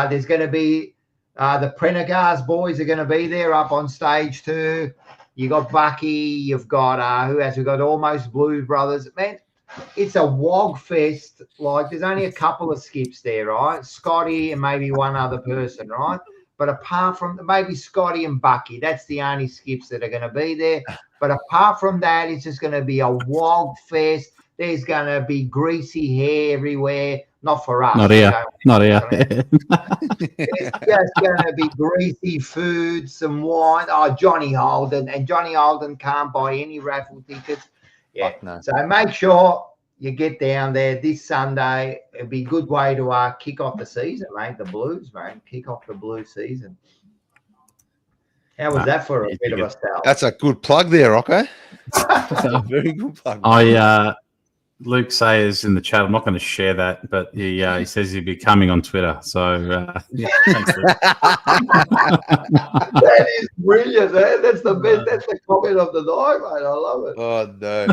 There's going to be the Prendergast boys are going to be there up on stage too. You got Bucky, you've got who else? We've got Almost Blues Brothers. Man, it's a wog fest. Like, there's only a couple of skips there, right? Scotty and maybe one other person, right? But apart from maybe Scotty and Bucky, that's the only skips that are going to be there. But apart from that, it's just going to be a wog fest. There's going to be greasy hair everywhere. Not for us. Not here. There's just going to be greasy food, some wine. Oh, Johnny Holden. And Johnny Holden can't buy any raffle tickets. Yeah. No. So make sure you get down there this Sunday. It'll be a good way to kick off the season, mate. The Blues, mate. Kick off the Blues season. How was that for a bit of a sell? That's a good plug there, Rocco. That's a very good plug. Luke Sayers in the chat. I'm not going to share that, but he says he'll be coming on Twitter. So yeah, thanks, Luke. That is brilliant. That's the best. That's the comment of the night, mate. I love it. Oh no!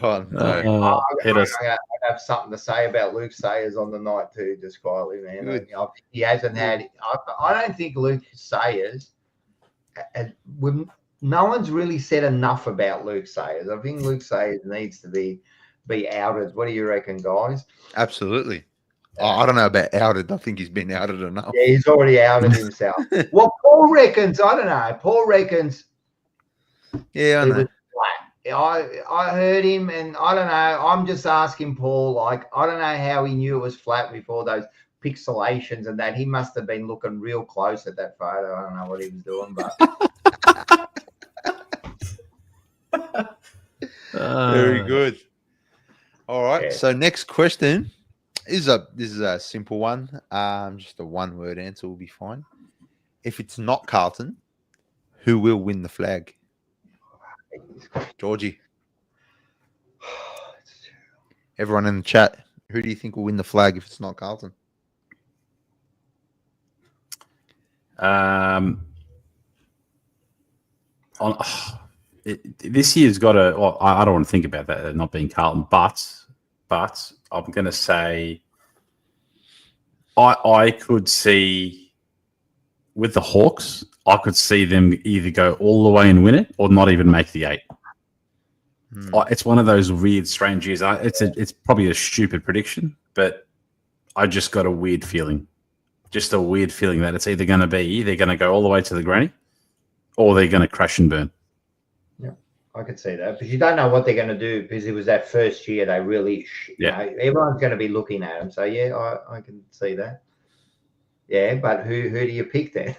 Oh no! I have something to say about Luke Sayers on the night too, just quietly, man. Good. He hasn't had. I don't think Luke Sayers. No one's really said enough about Luke Sayers. I think Luke Sayers needs to be outed. What do you reckon, guys? Absolutely. I don't know about outed. I think he's been outed enough. Yeah, he's already outed himself. Well, Paul reckons. I don't know. Paul reckons. Yeah, I know. I heard him, and I don't know. I'm just asking Paul. Like, I don't know how he knew it was flat before those pixelations and that. He must have been looking real close at that photo. I don't know what he was doing, but. Very good. All right. Yeah. So next question this is a simple one. Just a one-word answer will be fine. If it's not Carlton, who will win the flag? Georgie. Everyone in the chat, who do you think will win the flag if it's not Carlton? This year's got a. Well, I don't want to think about that not being Carlton, but I'm going to say I could see with the Hawks. I could see them either go all the way and win it, or not even make the 8. It's one of those weird, strange years. It's probably a stupid prediction, but I just got a weird feeling. Just a weird feeling that it's either going to be they're going to go all the way to the granny, or they're going to crash and burn. Yeah, I could see that, because you don't know what they're going to do, because it was that first year they really, you know, everyone's going to be looking at them. So yeah, I can see that. Yeah, but who do you pick then?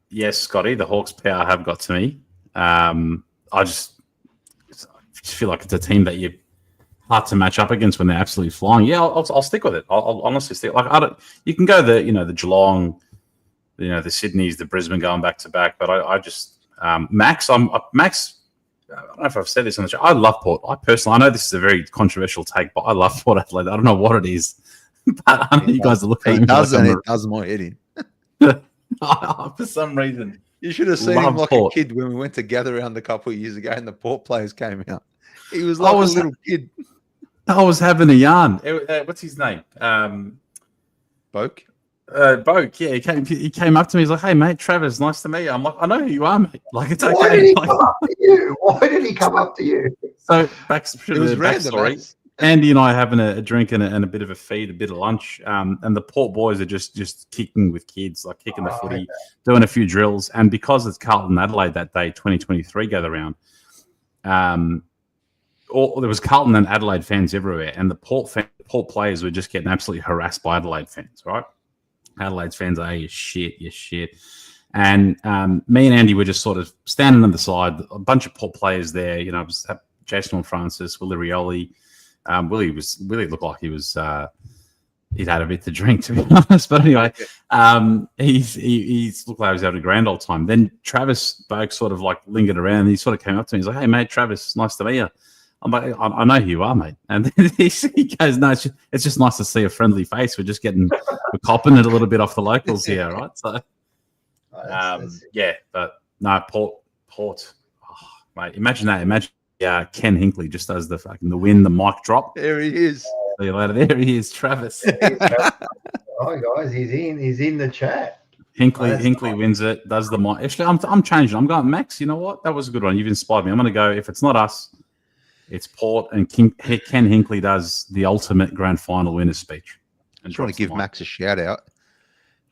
Yes, Scotty, the Hawks power have got to me. I just feel like it's a team that you hard to match up against when they're absolutely flying. Yeah, I'll stick with it. I'll honestly stick. Like, you can go the Geelong, the Sydneys, the Brisbane going back to back, but I just Max. Max. I don't know if I've said this on the show. I love Port. I know this is a very controversial take, but I love Port Adelaide. I don't know what it is, but I know you guys are looking. He does, and it does my head in. For some reason, you should have seen him like Port. A kid when we went to gather around a couple of years ago, and the Port players came out. He was like a little kid. I was having a yarn. What's his name? Boke. Boke. Yeah, he came up to me. He's like, "Hey, mate, Travis, nice to meet you." I'm like, "I know who you are, mate. Like, it's okay." Why did he come up to you? Why did he come up to you? So it was backstory. Andy and I having a drink and a bit of a feed, a bit of lunch, and the Port boys are just kicking with kids, like kicking the footy, doing a few drills. And because it's Carlton Adelaide that day, 2023 gather round, there was Carlton and Adelaide fans everywhere, and the Port players were just getting absolutely harassed by Adelaide fans, right? Adelaide's fans are, you shit. And me and Andy were just sort of standing on the side, a bunch of Port players there, Jason Francis, Willie Rioli. Willie looked like he was he'd had a bit to drink, to be honest. But anyway, he's looked like he was having a grand old time. Then Travis Boak sort of like lingered around. And he sort of came up to me. He's like, "Hey mate, Travis, nice to meet you." I'm like, "I know who you are, mate." And then he goes, "No, it's just nice to see a friendly face. We're copping it a little bit off the locals here, right?" So yeah, but no, Port. Oh, mate, imagine that. Imagine. Ken Hinkley just does the win, the mic drop. There he is. See you later. There he is, Travis. Hi guys, he's in the chat. Hinkley wins it, does the mic. Actually, I'm changing. I'm going, Max, you know what? That was a good one. You've inspired me. I'm going to go, if it's not us, it's Port, and Ken Hinkley does the ultimate grand final winner's speech. I just want to give Max a shout out.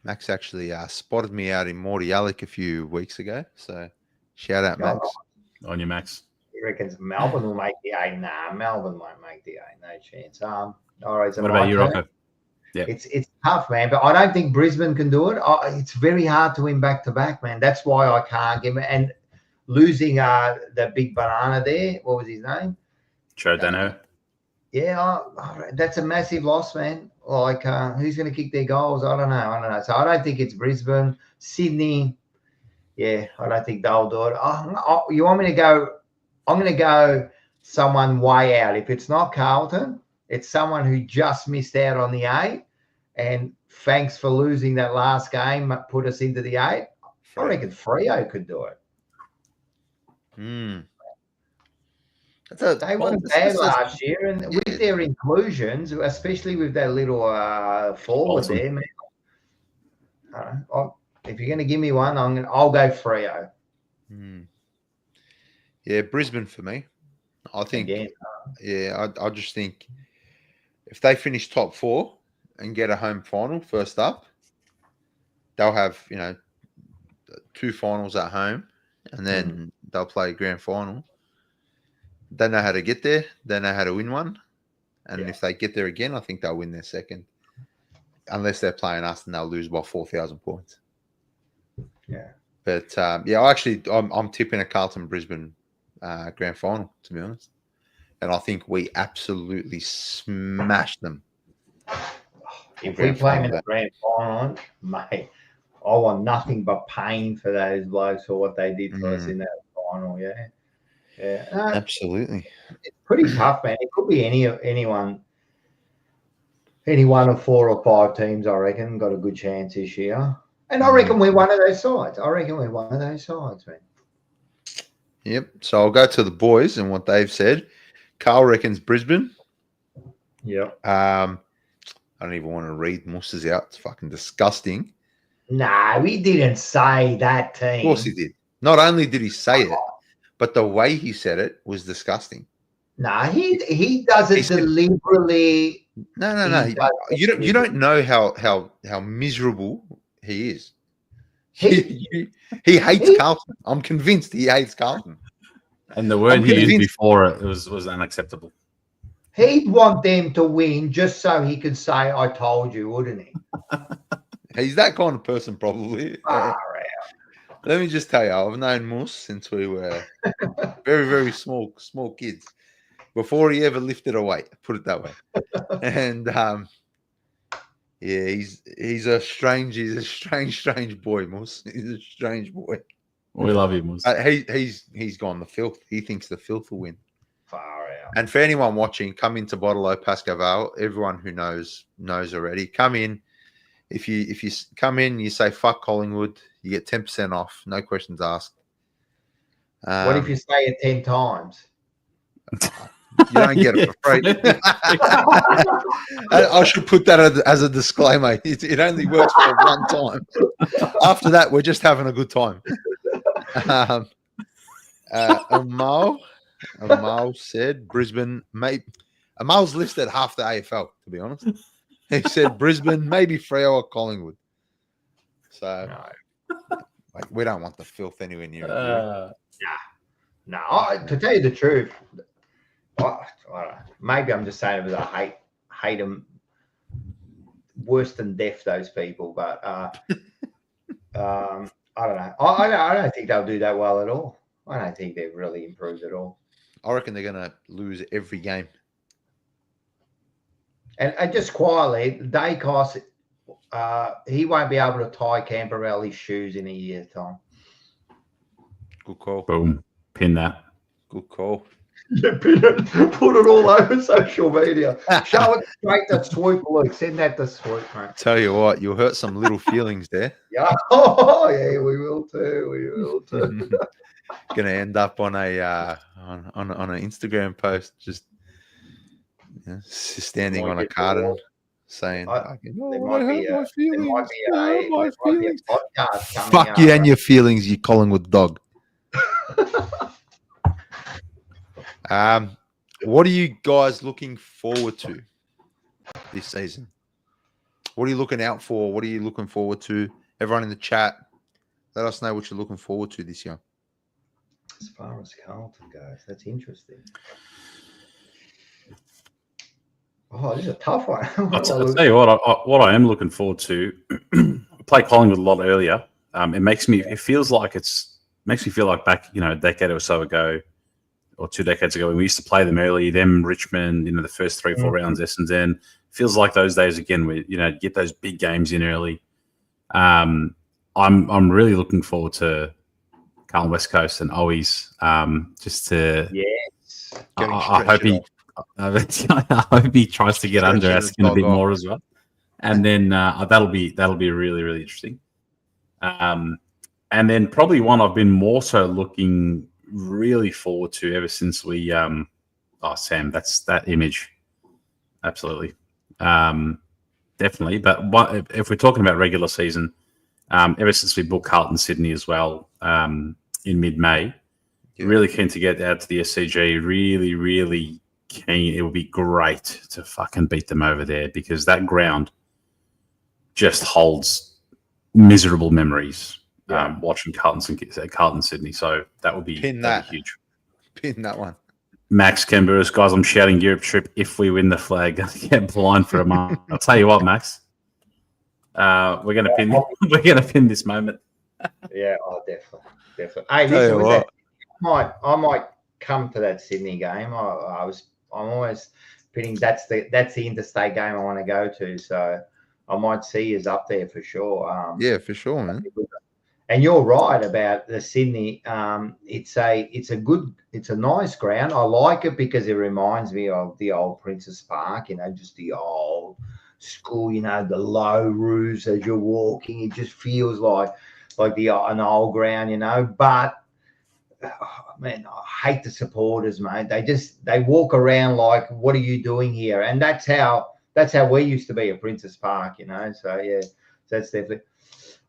Max actually spotted me out in Mordialloc a few weeks ago. So shout out, Max. On you, Max. He reckons Melbourne will make the 8. Nah, Melbourne won't make the 8. No chance. All right. What about you, Rocco? Yeah, it's tough, man. But I don't think Brisbane can do it. It's very hard to win back to back, man. That's why I can't give it. And losing the big banana there. What was his name? Joe Dano. Yeah, that's a massive loss, man. Like, who's going to kick their goals? I don't know. So I don't think it's Brisbane, Sydney. Yeah, I don't think they'll do it. You want me to go I'm going to go someone way out. If it's not Carlton, it's someone who just missed out on the 8. And thanks for losing that last game, put us into the 8. I reckon Freo could do it. They weren't bad last year, and with their inclusions, especially with that little forward there, man. If you're going to give me one, I'll go Freo. Yeah, Brisbane for me. I think. Again, I just think if they finish top 4 and get a home final first up, they'll have 2 finals at home, and then they'll play a grand final. They know how to get there. They know how to win one. And if they get there again, I think they'll win their second. Unless they're playing us and they'll lose by 4,000 points. Yeah. But, I'm tipping a Carlton-Brisbane grand final, to be honest. And I think we absolutely smashed them. If we play them in the grand final, mate, I want nothing but pain for those blokes for what they did for us in that final, yeah. Absolutely. It's pretty tough, man. It could be any one of 4 or 5 teams, I reckon, got a good chance this year. And I reckon we're one of those sides. Man. Yep. So I'll go to the boys and what they've said. Carl reckons Brisbane. Yep. I don't even want to read Musses out. It's fucking disgusting. No, he didn't say that team. Of course he did. Not only did he say it, but the way he said it was disgusting. No, he does it deliberately. No. You don't know how miserable he is. He hates Carlton. I'm convinced he hates Carlton. And the word he used before it was unacceptable. He'd want them to win just so he could say, "I told you," wouldn't he? He's that kind of person, probably. Let me just tell you, I've known Moose since we were very, very small kids. Before he ever lifted a weight, put it that way. And he's a strange boy, Moose. He's a strange boy. We love you, Moose. He's gone the filth. He thinks the filth will win. Far out. And for anyone watching, come into Bottle Pascal. Everyone who knows already. Come in. If you come in, you say fuck Collingwood, you get 10% off, no questions asked. What if you say it 10 times? You don't get it for free. I should put that as a disclaimer. It only works for one time. After that, we're just having a good time. Amal said Brisbane. Amal's listed half the AFL, to be honest. He said Brisbane, maybe Freo or Collingwood. So we don't want the filth anywhere near it. No. To tell you the truth, maybe I'm just saying it because I hate them worse than death, those people. But I don't know. I don't think they'll do that well at all. I don't think they've really improved at all. I reckon they're going to lose every game. And just quietly, Dacos, he won't be able to tie Camperelli's shoes in a year's time. Good call. Boom. Pin that. Good call. Yeah, pin it. Put it all over social media. Show it straight to Swoop, Luke. Send that to Swoop, mate. Tell you what, you'll hurt some little feelings there. Yeah. Yeah, we will too. Going to end up on a on an Instagram post just standing on a carton saying, there might be a podcast coming fuck you and your feelings, you Collingwood dog. What are you guys looking forward to this season? What are you looking out for? What are you looking forward to? Everyone in the chat, let us know what you're looking forward to this year. As far as Carlton goes, that's interesting. Oh, this is a tough one. I'll tell you what I am looking forward to. I played Collingwood a lot earlier. It feels like makes me feel like back, a decade or so ago, or 2 decades ago, when we used to play them early, them Richmond, the first 3-4 rounds, Essendon. Feels like those days again, where get those big games in early. I'm really looking forward to Carlton West Coast and Owies, just to. Yes. I hope he. I hope he tries to get under our skin a bit more as well, and then that'll be really, really interesting. And then probably one I've been more so looking really forward to ever since we. Sam, that's that image, absolutely, definitely. But if we're talking about regular season, ever since we booked Carlton Sydney as well in mid-May, really keen to get out to the SCG. Really, really keen. It would be great to fucking beat them over there because that ground just holds miserable memories. Watching Carlton Sydney, so that would be huge. Pin that one. Max Kemburus, guys, I'm shouting Europe trip if we win the flag. Get blind for a month. I'll tell you what, Max. We're gonna pin this moment. Yeah, definitely. Hey, listen, I might come to that Sydney game. I'm always pinning. That's the interstate game I want to go to. So I might see you up there for sure. Yeah, for sure, man. And you're right about the Sydney. It's a nice ground. I like it because it reminds me of the old Princess Park. Just the old school. The low roofs as you're walking. It just feels like an old ground. But man, I hate the supporters, mate. They walk around like, what are you doing here? And that's how we used to be at Princess Park. So yeah, that's definitely.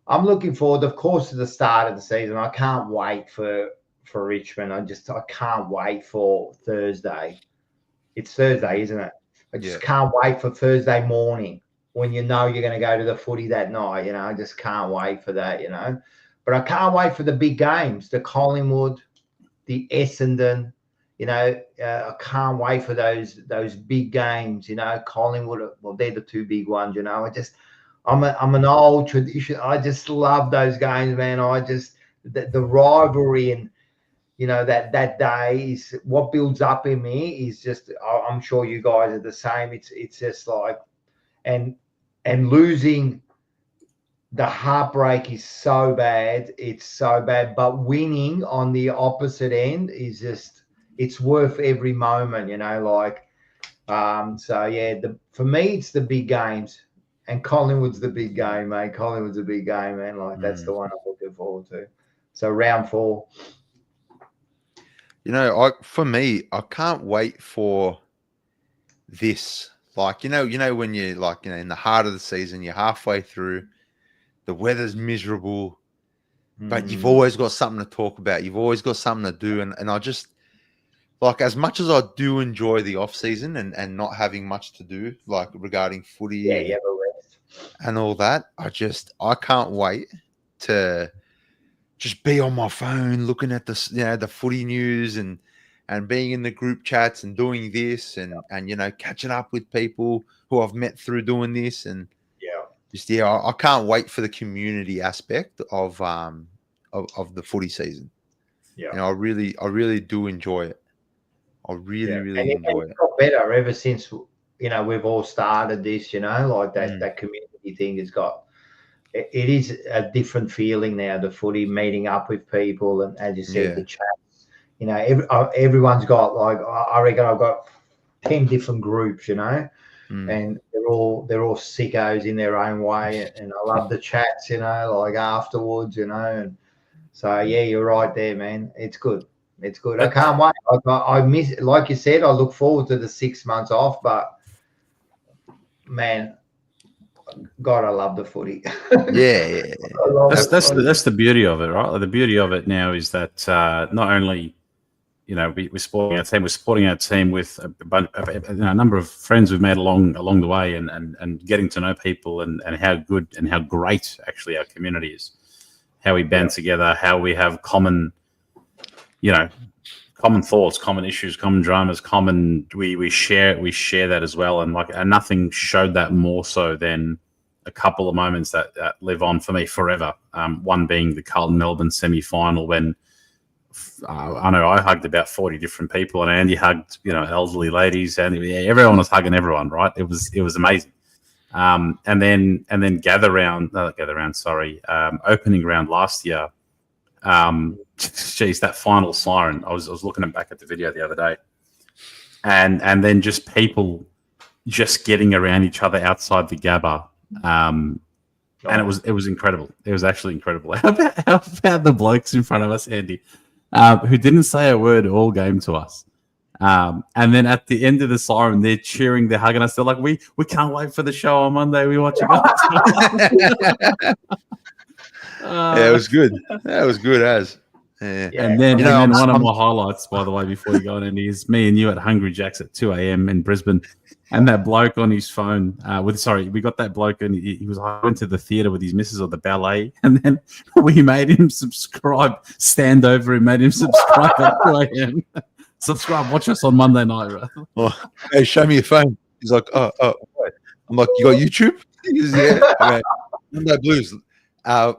I'm looking forward, of course, to the start of the season. I can't wait for Richmond. I can't wait for Thursday. It's Thursday, isn't it? I just can't wait for Thursday morning when you're going to go to the footy that night. I just can't wait for that. But I can't wait for the big games, the Collingwood, the Essendon. I can't wait for those big games. Collingwood. Well, they're the two big ones. I'm an old tradition. I just love those games, man. The rivalry and that day is what builds up in me. Is just I'm sure you guys are the same. It's just like and losing, the heartbreak is so bad. It's so bad. But winning on the opposite end is just it's worth every moment. So yeah. For me, it's the big games. And Collingwood's the big game, mate. Collingwood's a big game, man. That's the one I'm looking forward to. So round 4. For me, I can't wait for this. When you're in the heart of the season, you're halfway through, the weather's miserable, but you've always got something to talk about. You've always got something to do. And I just as much as I do enjoy the off season and not having much to do, regarding footy. And all that, I can't wait to just be on my phone looking at the footy news and being in the group chats and doing this and catching up with people who I've met through doing this and I can't wait for the community aspect of the footy season. I really do enjoy it. I really enjoy it. It's got better ever since. We've all started this, that community thing has got, it is a different feeling now, the footy, meeting up with people. And as you said, the chats, everyone's got I reckon I've got 10 different groups, and they're all sickos in their own way. And I love the chats, afterwards, and so, yeah, you're right there, man. It's good. It's good. I can't wait. I miss, like you said, I look forward to the 6 months off, but man, God, I love the footy. Yeah. That's the beauty of it, right? The beauty of it now is that not only we're supporting our team with a number of friends we've made along the way, and getting to know people and how good and how great actually our community is, how we band together, how we have common thoughts, common issues, common dramas, we share that as well. And nothing showed that more so than a couple of moments that live on for me forever. One being the Carlton Melbourne semi-final when I know I hugged about 40 different people and Andy hugged, elderly ladies, and everyone was hugging everyone, right? It was amazing. And then opening round last year, Geez, that final siren. I was looking back at the video the other day, and then just people just getting around each other outside the Gabba. And it was incredible. It was actually incredible. How about the blokes in front of us, Andy, who didn't say a word all game to us? And then at the end of the siren, they're cheering, they're hugging us. They're like, we can't wait for the show on Monday. We watch it. Yeah, it was good. That was good as. Yeah. And then one of my highlights, by the way, before you go on, Andy, is me and you at Hungry Jack's at 2 a.m. in Brisbane, and that bloke on his phone we got that bloke, and he was, I went to the theatre with his missus or the ballet, and then we made him subscribe, stand over and made him subscribe at 2 a.m. Subscribe, watch us on Monday night, right? Oh, hey, show me your phone. He's like, oh, wait. I'm like, you got YouTube? He goes, yeah. Okay. Monday Blues.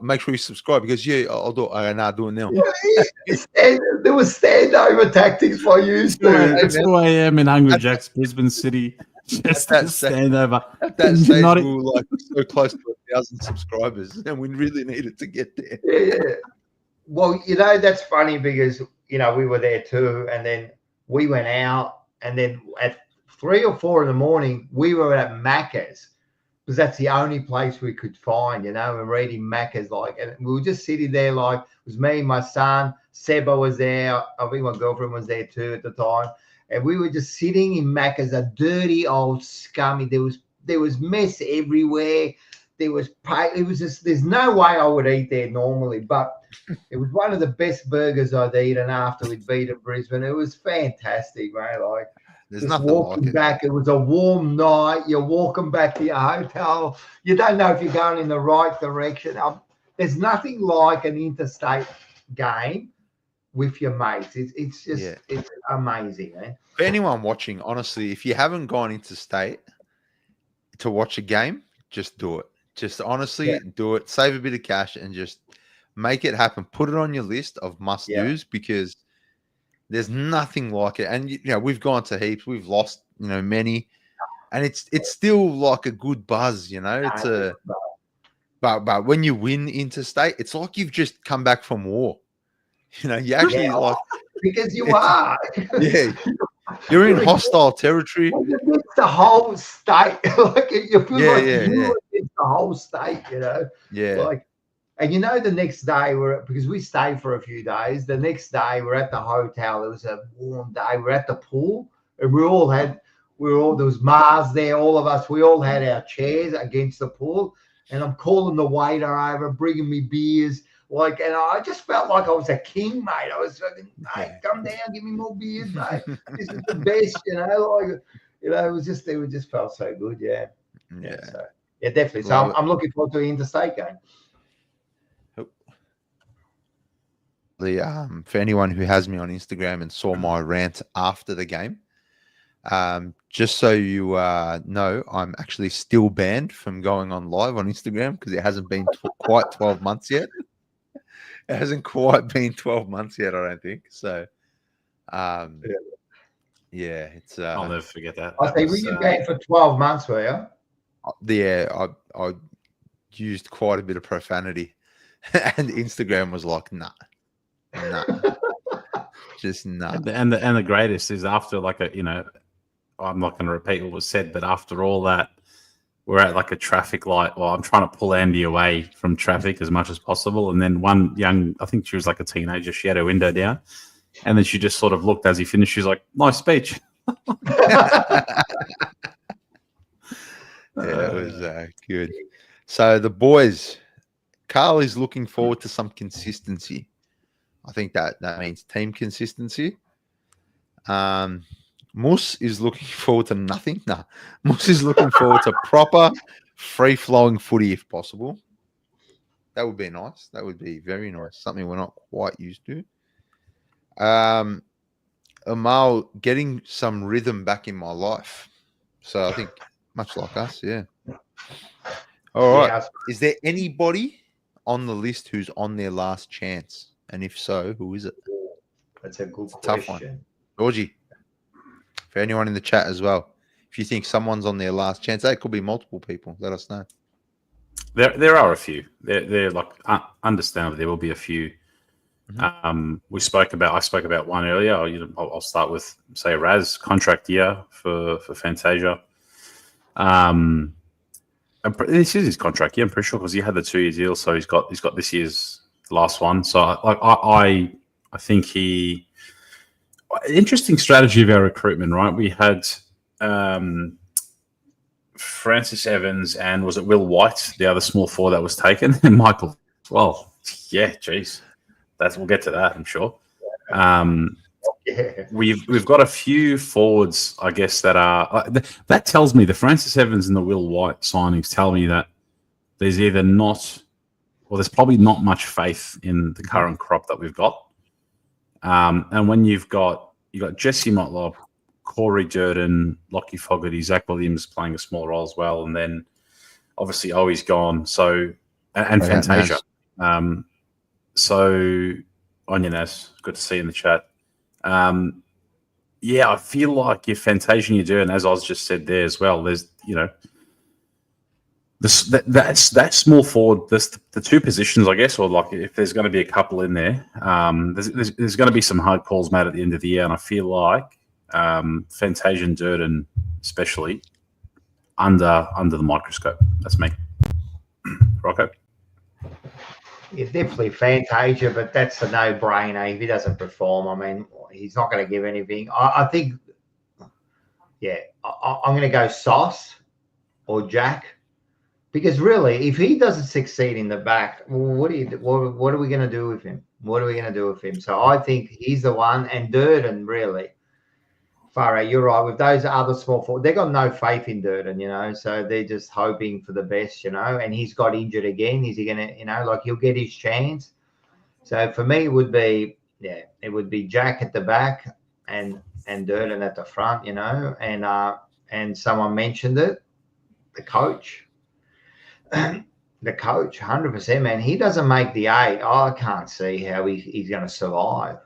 Make sure you subscribe. Because I'll do it. I'm not doing it now. There was standover tactics for you. 2 a.m. in Hungry Jack's, Brisbane City. Just standover. At that stage, we were like so close to 1,000 subscribers, and we really needed to get there. Yeah. Well, that's funny because we were there too, and then we went out, and then at 3 or 4 in the morning, we were at Macca's. Because that's the only place we could find, and reading Macca's, and we were just sitting there, it was me, my son, Seba was there, I think my girlfriend was there too at the time, and we were just sitting in Macca's, a dirty old scummy. There was mess everywhere. There's no way I would eat there normally, but it was one of the best burgers I'd eaten after we'd beaten Brisbane. It was fantastic, mate. There's just nothing walking like it. back. It was a warm night. You're walking back to your hotel. You don't know if you're going in the right direction. There's nothing like an interstate game with your mates. It's just it's amazing, man. For anyone watching, honestly, if you haven't gone interstate to watch a game, just do it. Just honestly do it. Save a bit of cash and just make it happen. Put it on your list of must-dos because there's nothing like it. And we've gone to heaps. We've lost, many, and it's still like a good buzz. It's but when you win interstate, it's like you've just come back from war. You actually because you are. Yeah, you're in hostile territory. It's the whole state. You feel it's the whole state. Yeah. And the next day because we stayed for a few days. The next day we're at the hotel. It was a warm day. We're at the pool, and there was Mars there. All of us, we all had our chairs against the pool, and I'm calling the waiter over, bringing me beers. And I just felt like I was a king, mate. I was like, mate, come down, give me more beers, mate. This is the best, it just felt so good, yeah. So, definitely. So I'm looking forward to the interstate game. For anyone who has me on Instagram and saw my rant after the game, just so you know, I'm actually still banned from going on live on Instagram because it hasn't been quite 12 months yet. It hasn't quite been 12 months yet, I don't think. So, it's. I'll never forget that. I think we were banned for 12 months, were you? Yeah, I used quite a bit of profanity, and Instagram was like, nah. Just nah. And the greatest is after I'm not going to repeat what was said, but after all that, we're at a traffic light. Well, I'm trying to pull Andy away from traffic as much as possible. And then one I think she was a teenager, she had her window down, and then she just sort of looked as he finished. She's like, nice speech. It was good. So the boys, Carl is looking forward to some consistency. I think that means team consistency. Moose is looking forward to nothing. No, Moose is looking forward to proper, free-flowing footy if possible. That would be nice. That would be very nice. Something we're not quite used to. Amal, getting some rhythm back in my life. So I think much like us, yeah. All right. Yeah. Is there anybody on the list who's on their last chance? And if so, who is it? That's a good question. Tough one. Georgie, for anyone in the chat as well, if you think someone's on their last chance, that could be multiple people. Let us know. There are a few. They're understandable. There will be a few I spoke about one earlier. I'll start with, say, Raz contract year for Fantasia. This is his contract year, I'm pretty sure, because he had the 2-year deal, so he's got this year's last one. So I think interesting strategy of our recruitment, right? We had Francis Evans and was it Will White, the other small forward that was taken, and Michael. Well, yeah, geez, we'll get to that, I'm sure. We've got a few forwards, I guess, that are that tells me the Francis Evans and the Will White signings tell me that there's either not, or there's probably not much faith in the current crop that we've got. And when you got Jesse Motlop, Corey Durden, Lockie Fogarty, Zach Williams playing a small role as well, and then obviously Owi's gone. So and Fantasia. So Onyanaz, good to see you in the chat. I feel like if Fantasia you do, and as Oz just said there as well, there's that small forward, the two positions, I guess, or like if there's going to be a couple in there, there's going to be some hard calls made at the end of the year, and I feel like Fantasia and Durden, especially, under the microscope. That's me. Rocco. It's definitely Fantasia, but that's a no-brainer. If he doesn't perform, I mean, he's not going to give anything. I think, I'm going to go Sauce or Jack, because really, if he doesn't succeed in the back, what are we going to do with him? What are we going to do with him? So I think he's the one, and Durden, really. Farah, you're right. With those other small forwards, they've got no faith in Durden, so they're just hoping for the best, and he's got injured again. Is he going to, he'll get his chance? So for me, it would be Jack at the back and Durden at the front, and someone mentioned it, the coach. The coach, 100%, man. He doesn't make the 8. I can't see how he's going to survive.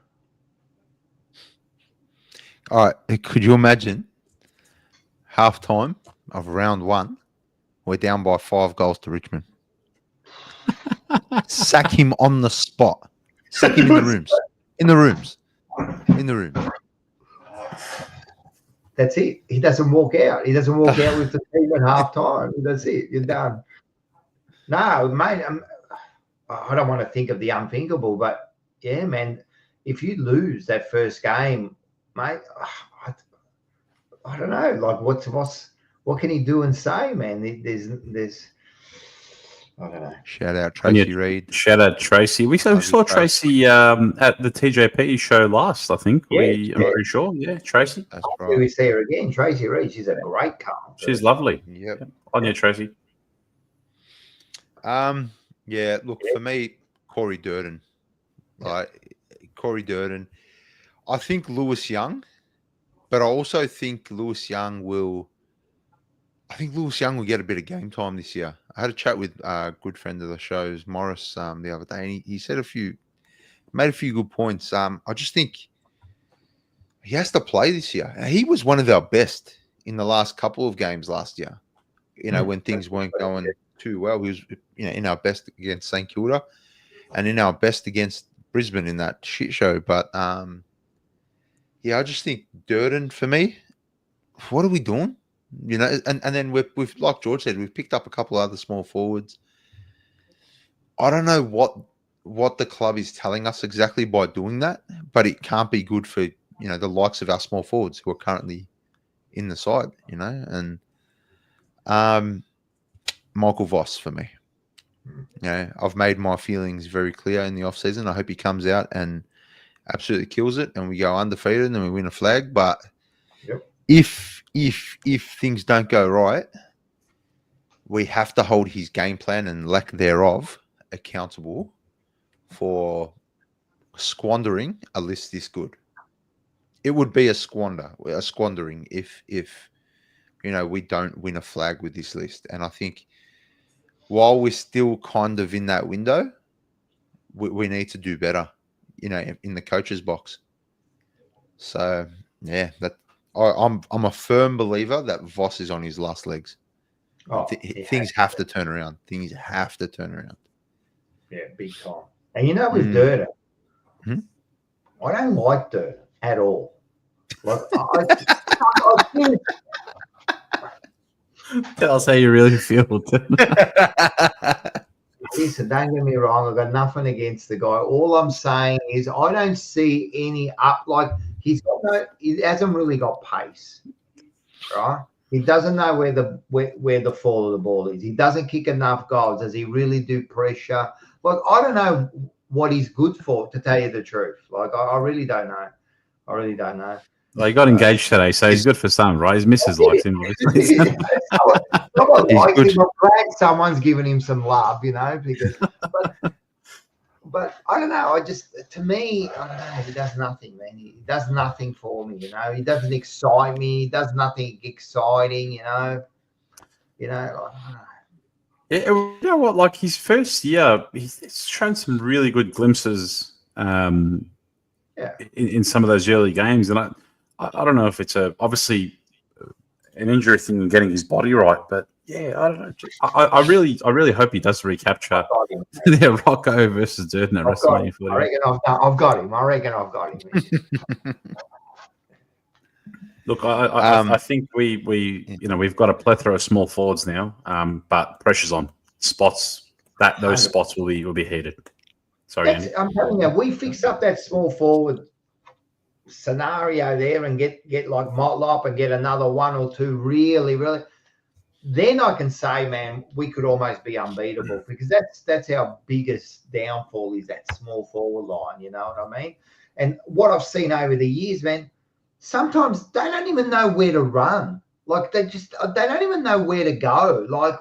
All right. Could you imagine halftime of round 1? We're down by 5 goals to Richmond. Sack him on the spot. Sack him in the rooms. In the rooms. In the room. That's it. He doesn't walk out. He doesn't walk out with the team at halftime. That's it. You're done. No, mate. I don't want to think of the unthinkable, but yeah, man. If you lose that first game, mate, I don't know. Like, what can he do and say, man? There's I don't know. Shout out Tracy Reid. Shout out Tracy. We saw Tracy at the TJP show last, I think. I'm pretty sure. Yeah, Tracy. That's right. We see her again. Tracy Reid. She's a great car. She's lovely. Yep. On you, Tracy. Look, for me, Corey Durden. Corey Durden. I think Lewis Young, but I also think Lewis Young will get a bit of game time this year. I had a chat with a good friend of the show's Morris the other day, and he said made a few good points. I just think he has to play this year. He was one of our best in the last couple of games last year. When things weren't going too well, he was in our best against St Kilda, and in our best against Brisbane in that shit show. But I just think Durden for me. What are we doing? And then we've like George said, we've picked up a couple of other small forwards. I don't know what the club is telling us exactly by doing that, but it can't be good for the likes of our small forwards who are currently in the side. And Michael Voss for me. I've made my feelings very clear in the off season. I hope he comes out and absolutely kills it, and we go undefeated and we win a flag. But if things don't go right, we have to hold his game plan and lack thereof accountable for squandering a list this good. It would be a squandering if we don't win a flag with this list. And I think while we're still kind of in that window, we need to do better, in the coach's box. So yeah, I'm a firm believer that Voss is on his last legs. Things have to turn around. Things have to turn around. Yeah, big time. And with Durden, I don't like Dirt at all. Like I think, Tell us how you really feel. listen, don't get me wrong. I've got nothing against the guy. All I'm saying is I don't see any up. Like he hasn't really got pace, right? He doesn't know where the fall of the ball is. He doesn't kick enough goals. Does he really do pressure? Like I don't know what he's good for, to tell you the truth. Like I really don't know. I really don't know. Well, he got engaged today, so he's good for some, right? His missus likes him, obviously. Someone likes him. I'm glad someone's giving him some love, because but I don't know. To me, I don't know. He does nothing, man. He does nothing for me, He doesn't excite me. He does nothing exciting, Like, Yeah, you know what? Like his first year, he's shown some really good glimpses in some of those early games, and I don't know if it's obviously an injury thing and getting his body right, but yeah, I don't know. I really hope he does recapture the Rocco versus Durden at WrestleMania 40. I reckon I've got him. I reckon I've got him. Look, I think we've got a plethora of small forwards now, but pressure's on spots. Those spots will be heated. Sorry, Andy. I'm telling you, we fix up that small forward scenario there and get like Motlop and get another one or two really, then I can say, man, we could almost be unbeatable, because that's our biggest downfall is that small forward line. You know what I mean? And what I've seen over the years, man, sometimes they don't even know where to run. Like they don't even know where to go. Like,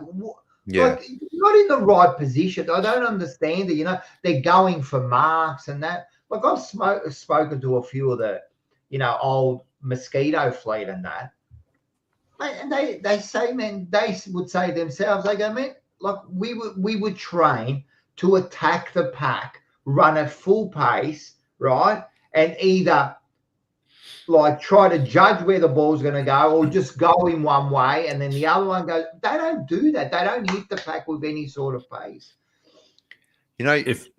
like not in the right position. I don't understand it. They're going for marks and that. Like I've spoken to a few of the, old mosquito fleet and that. And they say, man, they would say themselves, they go, man, like we would train to attack the pack, run at full pace, right? And either like try to judge where the ball's going to go or just go in one way and then the other one goes. They don't do that. They don't hit the pack with any sort of pace.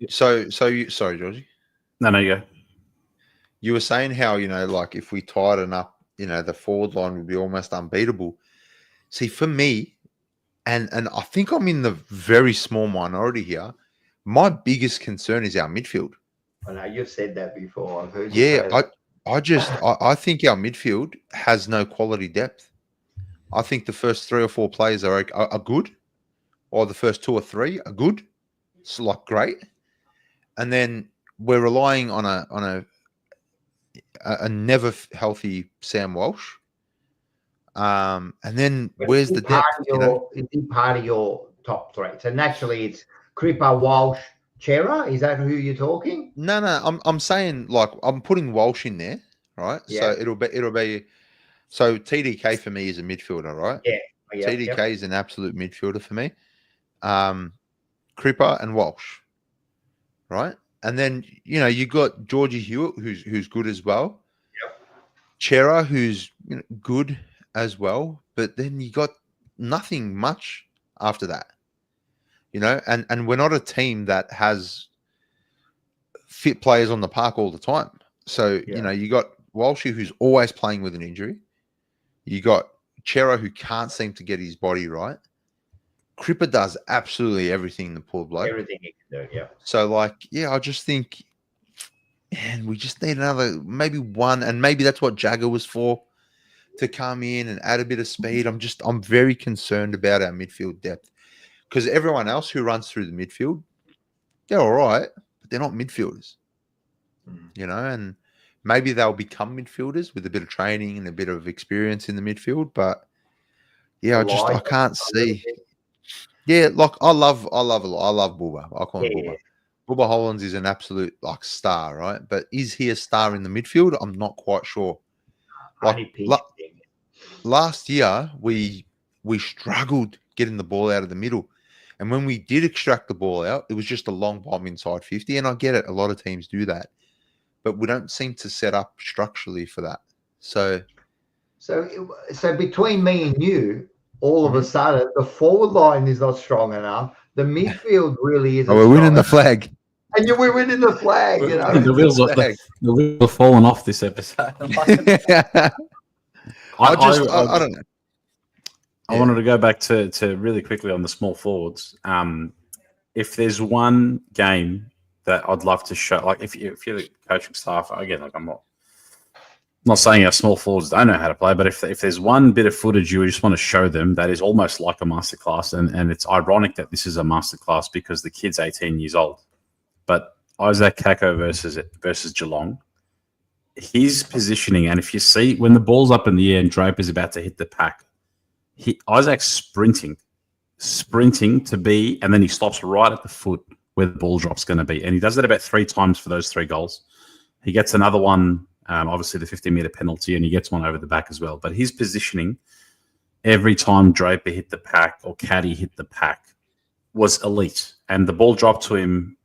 Sorry, Georgie. No, you go. You were saying how, like if we tighten up, the forward line would be almost unbeatable. See, for me, and I think I'm in the very small minority here, my biggest concern is our midfield. I know you've said that before. I've heard you say that. I think our midfield has no quality depth. I think the first 3 or 4 players are good, or the first 2 or 3 are good. It's like great. And then we're relying on a never healthy Sam Walsh. And then where's the depth? Is he part of your top 3? So naturally it's Cripper, Walsh, Chera. Is that who you're talking? No. I'm saying like I'm putting Walsh in there, right? Yeah. So it'll be so TDK for me is a midfielder, right? Yeah. TDK is an absolute midfielder for me. Cripper and Walsh, right? And then you got Georgie Hewitt, who's good as well. Yep. Chera, who's good as well. But then you got nothing much after that. And we're not a team that has fit players on the park all the time. So you got Walshy, who's always playing with an injury. You got Chera, who can't seem to get his body right. Cripper does absolutely everything the poor bloke. Everything he can do, yeah. So, I just think, man, we just need maybe one, and maybe that's what Jagger was for, to come in and add a bit of speed. I'm very concerned about our midfield depth, because everyone else who runs through the midfield, they're all right, but they're not midfielders, and maybe they'll become midfielders with a bit of training and a bit of experience in the midfield. But I can't see. Yeah, I love Bubba. I call him Bubba. Bubba Hollands is an absolute star, right? But is he a star in the midfield? I'm not quite sure. Last year we struggled getting the ball out of the middle, and when we did extract the ball out, it was just a long bomb inside 50. And I get it, a lot of teams do that, but we don't seem to set up structurally for that. So between me and you, all of a sudden, the forward line is not strong enough. The midfield really isn't. We're winning the flag. And we're winning the flag, you know. The wheels are falling off this episode. I don't know. I wanted to go back to really quickly on the small forwards. If there's one game that I'd love to show, like if you're the coaching staff, again, like I'm not saying our small forwards don't know how to play, but if there's one bit of footage you just want to show them that is almost like a masterclass, and it's ironic that this is a masterclass because the kid's 18 years old, but Isaac Kako versus Geelong, his positioning, and if you see when the ball's up in the air and Draper's about to hit the pack, Isaac's sprinting to be, and then he stops right at the foot where the ball drop's going to be, and he does that about 3 times for those 3 goals. He gets another one. Obviously, the 50-meter penalty, and he gets one over the back as well. But his positioning, every time Draper hit the pack or Caddy hit the pack, was elite. And the ball dropped to him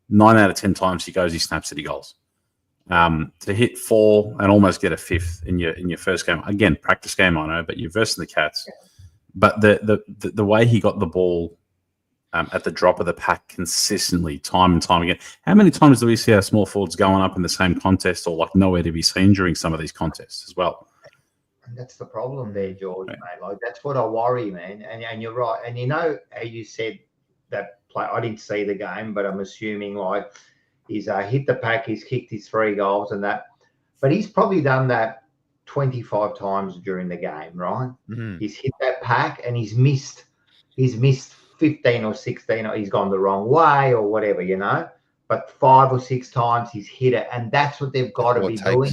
9 out of 10 times. He goes, he snaps it, he goals. To hit 4 and almost get a 5th in your first game, again, practice game, I know, but you're versing the Cats. But the way he got the ball at the drop of the pack consistently, time and time again. How many times do we see our small forwards going up in the same contest or like nowhere to be seen during some of these contests as well? And that's the problem there, George, mate. Like that's what I worry, man. And you're right. And you know how you said that play. I didn't see the game, but I'm assuming like he's hit the pack, he's kicked his 3 goals and that. But he's probably done that 25 times during the game, right? Mm-hmm. He's hit that pack and he's missed 15 or 16, or he's gone the wrong way or whatever, you know. But 5 or 6 times he's hit it, and that's what they've got to be doing.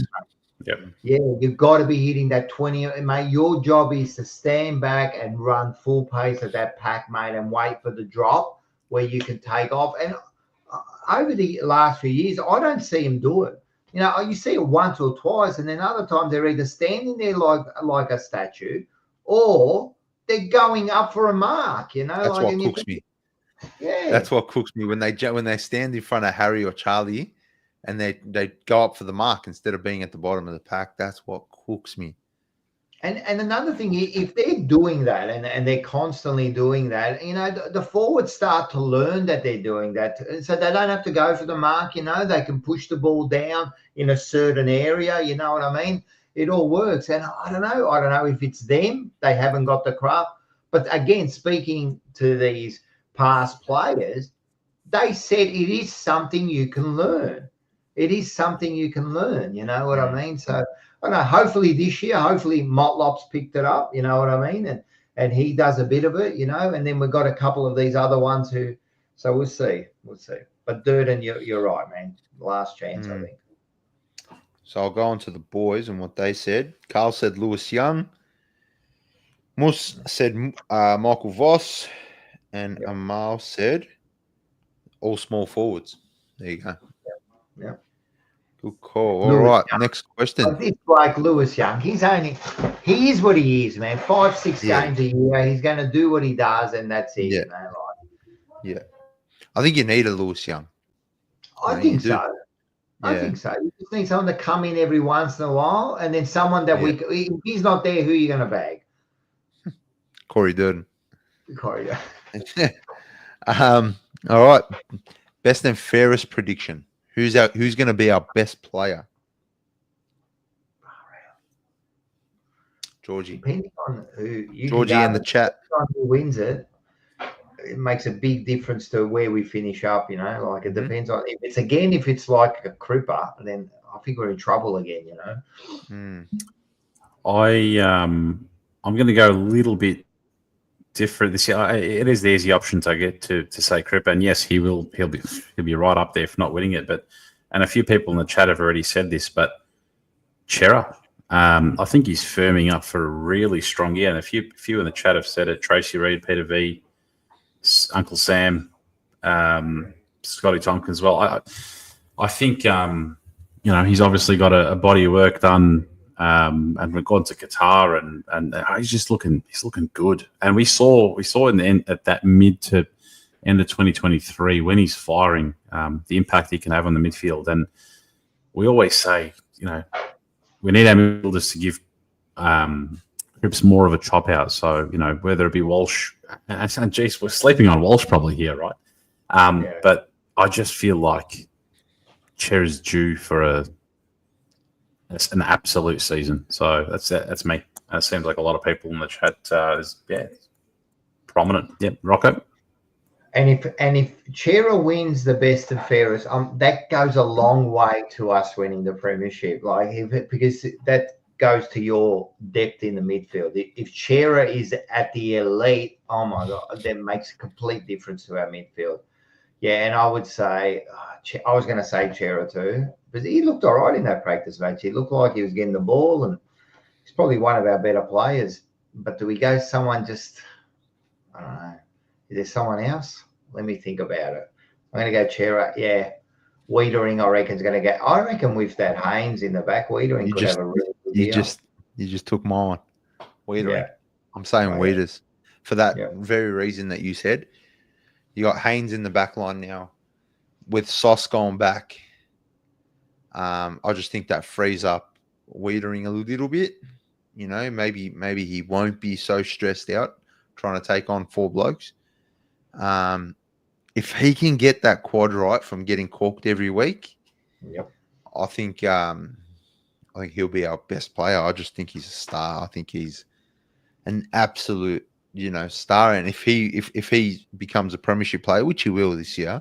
Yep. Yeah, you've got to be hitting that 20, mate. Your job is to stand back and run full pace at that pack, mate, and wait for the drop where you can take off. And over the last few years, I don't see him do it. You know, you see it once or twice, and then other times they're either standing there like a statue, or they're going up for a mark, you know. That's like, what cooks me. Yeah, that's what cooks me when they stand in front of Harry or Charlie, and they go up for the mark instead of being at the bottom of the pack. That's what cooks me. And another thing, if they're doing that and they're constantly doing that, you know, the forwards start to learn that they're doing that, so they don't have to go for the mark. You know, they can push the ball down in a certain area. You know what I mean? It all works. And I don't know if it's them, they haven't got the craft. But again, speaking to these past players, they said it is something you can learn. It is something you can learn, you know what I mean? So, I don't know, hopefully this year, hopefully Motlop's picked it up, you know what I mean? And he does a bit of it, you know, and then we've got a couple of these other ones so we'll see. But Durden, you're right, man. Last chance, I think. So I'll go on to the boys and what they said. Carl said Lewis Young. Mus said Michael Voss. And Amal said all small forwards. There you go. Yeah. Good call. All right, next question. It's like Lewis Young. He is what he is, man. 5-6 games a year. He's going to do what he does, and that's it, man. Yeah. I think you need a Lewis Young. I think so. I think so. You just need someone to come in every once in a while, and then someone that if he's not there, who are you going to bag? Corey Durden. Corey. All right. Best and fairest prediction. Who's going to be our best player? Georgie. Depending on who Georgie in the chat. Who wins it makes a big difference to where we finish up, you know. Like it depends on if it's like a cripper, then I think we're in trouble again, you know. I'm going to go a little bit different this year. It is the easy option to get to say Cripper, and yes, he'll be right up there if not winning it. But and a few people in the chat have already said this, but Chera, I think he's firming up for a really strong year. And a few in the chat have said it. Tracy Reed, Peter V, Uncle Sam, Scotty Tompkins as well. I think he's obviously got a body of work done. And we've gone to Qatar, and he's looking good. And we saw in the end at that mid to end of 2023 when he's firing, the impact he can have on the midfield. And we always say, you know, we need our midfielders to give Cripps more of a chop out. So, you know, whether it be Walsh, and geez, we're sleeping on Walsh probably here, right? But I just feel like Cherry's due for an absolute season. So that's me. It seems like a lot of people in the chat is prominent. Yeah, Rocco. And if Chera wins the best and fairest, that goes a long way to us winning the premiership. Because that goes to your depth in the midfield. If Chera is at the elite, oh my God, that makes a complete difference to our midfield. Yeah, and I would say, I was going to say Chera too, but he looked all right in that practice match. He looked like he was getting the ball, and he's probably one of our better players. But do we go someone just, I don't know. Is there someone else? Let me think about it. I'm going to go Chera. Yeah. Wiedering, I reckon, is going to get. I reckon with that Haynes in the back, Wiedering could have a really good year. You just took mine. Wiedering. Yeah. I'm saying Wieders for that Yeah. very reason that you said. You got Haynes in the back line now with Sauce going back. I just think that frees up Wiedering a little bit. You know, maybe he won't be so stressed out trying to take on 4 blokes. If he can get that quad right from getting corked every week, I think he'll be our best player. I just think he's a star. I think he's an absolute, star. And if he becomes a premiership player, which he will this year,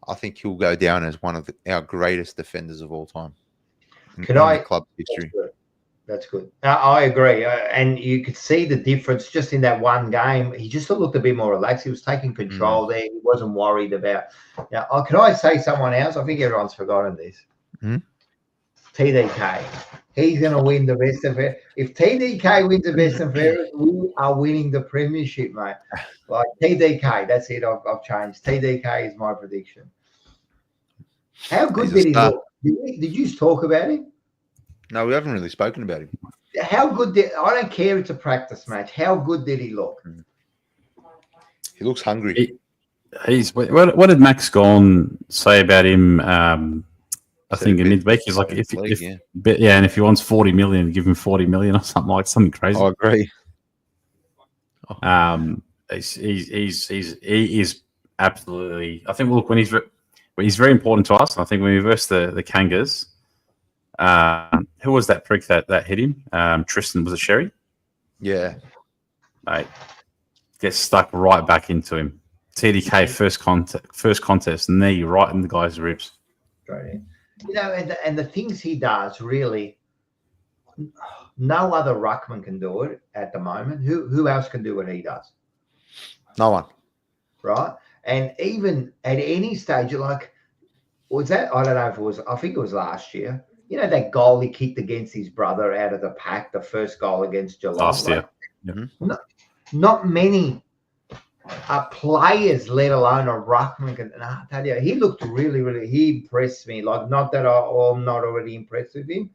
I think he'll go down as one of our greatest defenders of all time in the club history. That's good. I agree. And you could see the difference just in that one game. He just looked a bit more relaxed. He was taking control there. He wasn't worried about. Now, can I say someone else? I think everyone's forgotten this. TDK. He's going to win the best and fairest. If TDK wins the best and fairest, we are winning the premiership, mate. Like TDK, that's it. I've changed. TDK is my prediction. How good did he look? Did you talk about him? No, we haven't really spoken about him. How good I don't care, it's a practice match. How good did he look? He looks hungry. What did Max Gorn say about him? I think in midweek he's like, and if he wants 40 million, give him 40 million or something crazy. I agree. He is absolutely. I think when he's very important to us. I think when we verse the Kangas. Who was that prick that hit him? Tristan, was it Sherry? Yeah. Mate, gets stuck right back into him. TDK first contest, knee right in the guy's ribs. Right. And the things he does, really, no other ruckman can do it at the moment. Who else can do what he does? No one. Right? And even at any stage, was that? I don't know if it was. I think it was last year. That goal he kicked against his brother out of the pack, the first goal against Geelong. Last year. Not many players, let alone a ruckman, can. I tell you, he looked really, really. He impressed me. Not that I'm not already impressed with him.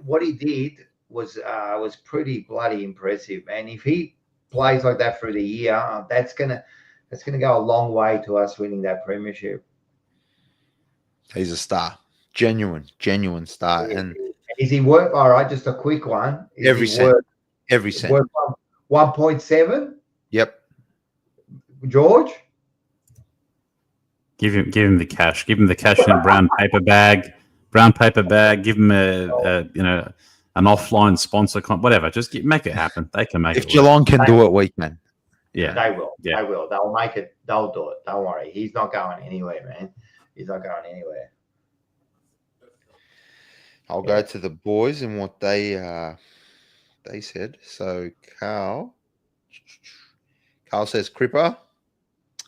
What he did was pretty bloody impressive. And if he plays like that through the year, that's gonna go a long way to us winning that premiership. He's a star. Genuine star. And is he worth? All right, just a quick one. Every cent. 1.7. Yep. George, give him the cash. Give him the cash in a brown paper bag. Give him an offline sponsor, whatever. Just make it happen. They can make it. If Geelong can do it, we can. Yeah, they will. Yeah. They will. They'll make it. They'll do it. Don't worry. He's not going anywhere, man. He's not going anywhere. I'll go to the boys and what they said. So Carl says Cripper.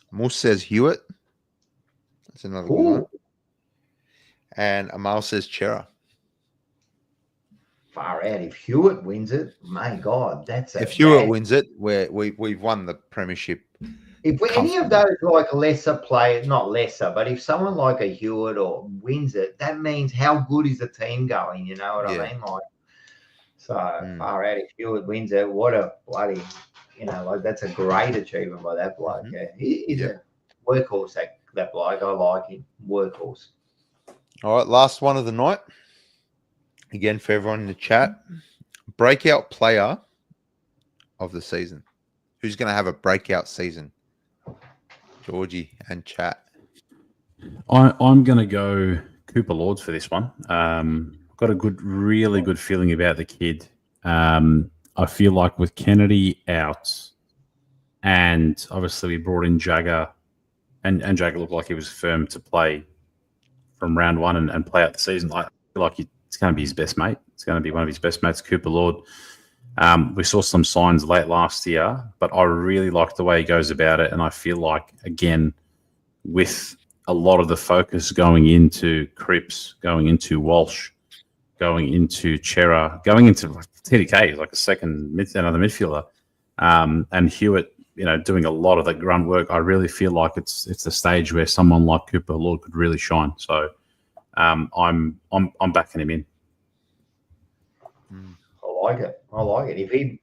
Moose says Hewitt. That's another good one. And Amal says Chera. Far out. If Hewitt wins it, my God, if Hewitt wins it, we've won the premiership. If any of those lesser players, not lesser, but if someone like a Hewitt or wins it, that means how good is the team going? You know what I mean? Far out. If Hewitt wins it, what a bloody, that's a great achievement by that bloke. Yeah. He's a workhorse, that bloke. I like him. Workhorse. All right, last one of the night. Again, for everyone in the chat, breakout player of the season. Who's going to have a breakout season? Georgie and chat. I'm going to go Cooper Lords for this one. Got a really good feeling about the kid. I feel like with Kennedy out, and obviously we brought in Jagger, and Jagger looked like he was firm to play from round one and play out the season. I feel like it's going to be his best mate. It's going to be one of his best mates, Cooper Lord. We saw some signs late last year, but I really like the way he goes about it, and I feel like, again, with a lot of the focus going into Cripps, going into Walsh, going into Chera, going into TDK, like another midfielder, and Hewitt, doing a lot of the grunt work. I really feel like it's the stage where someone like Cooper Lord could really shine. So I'm backing him in. I like it.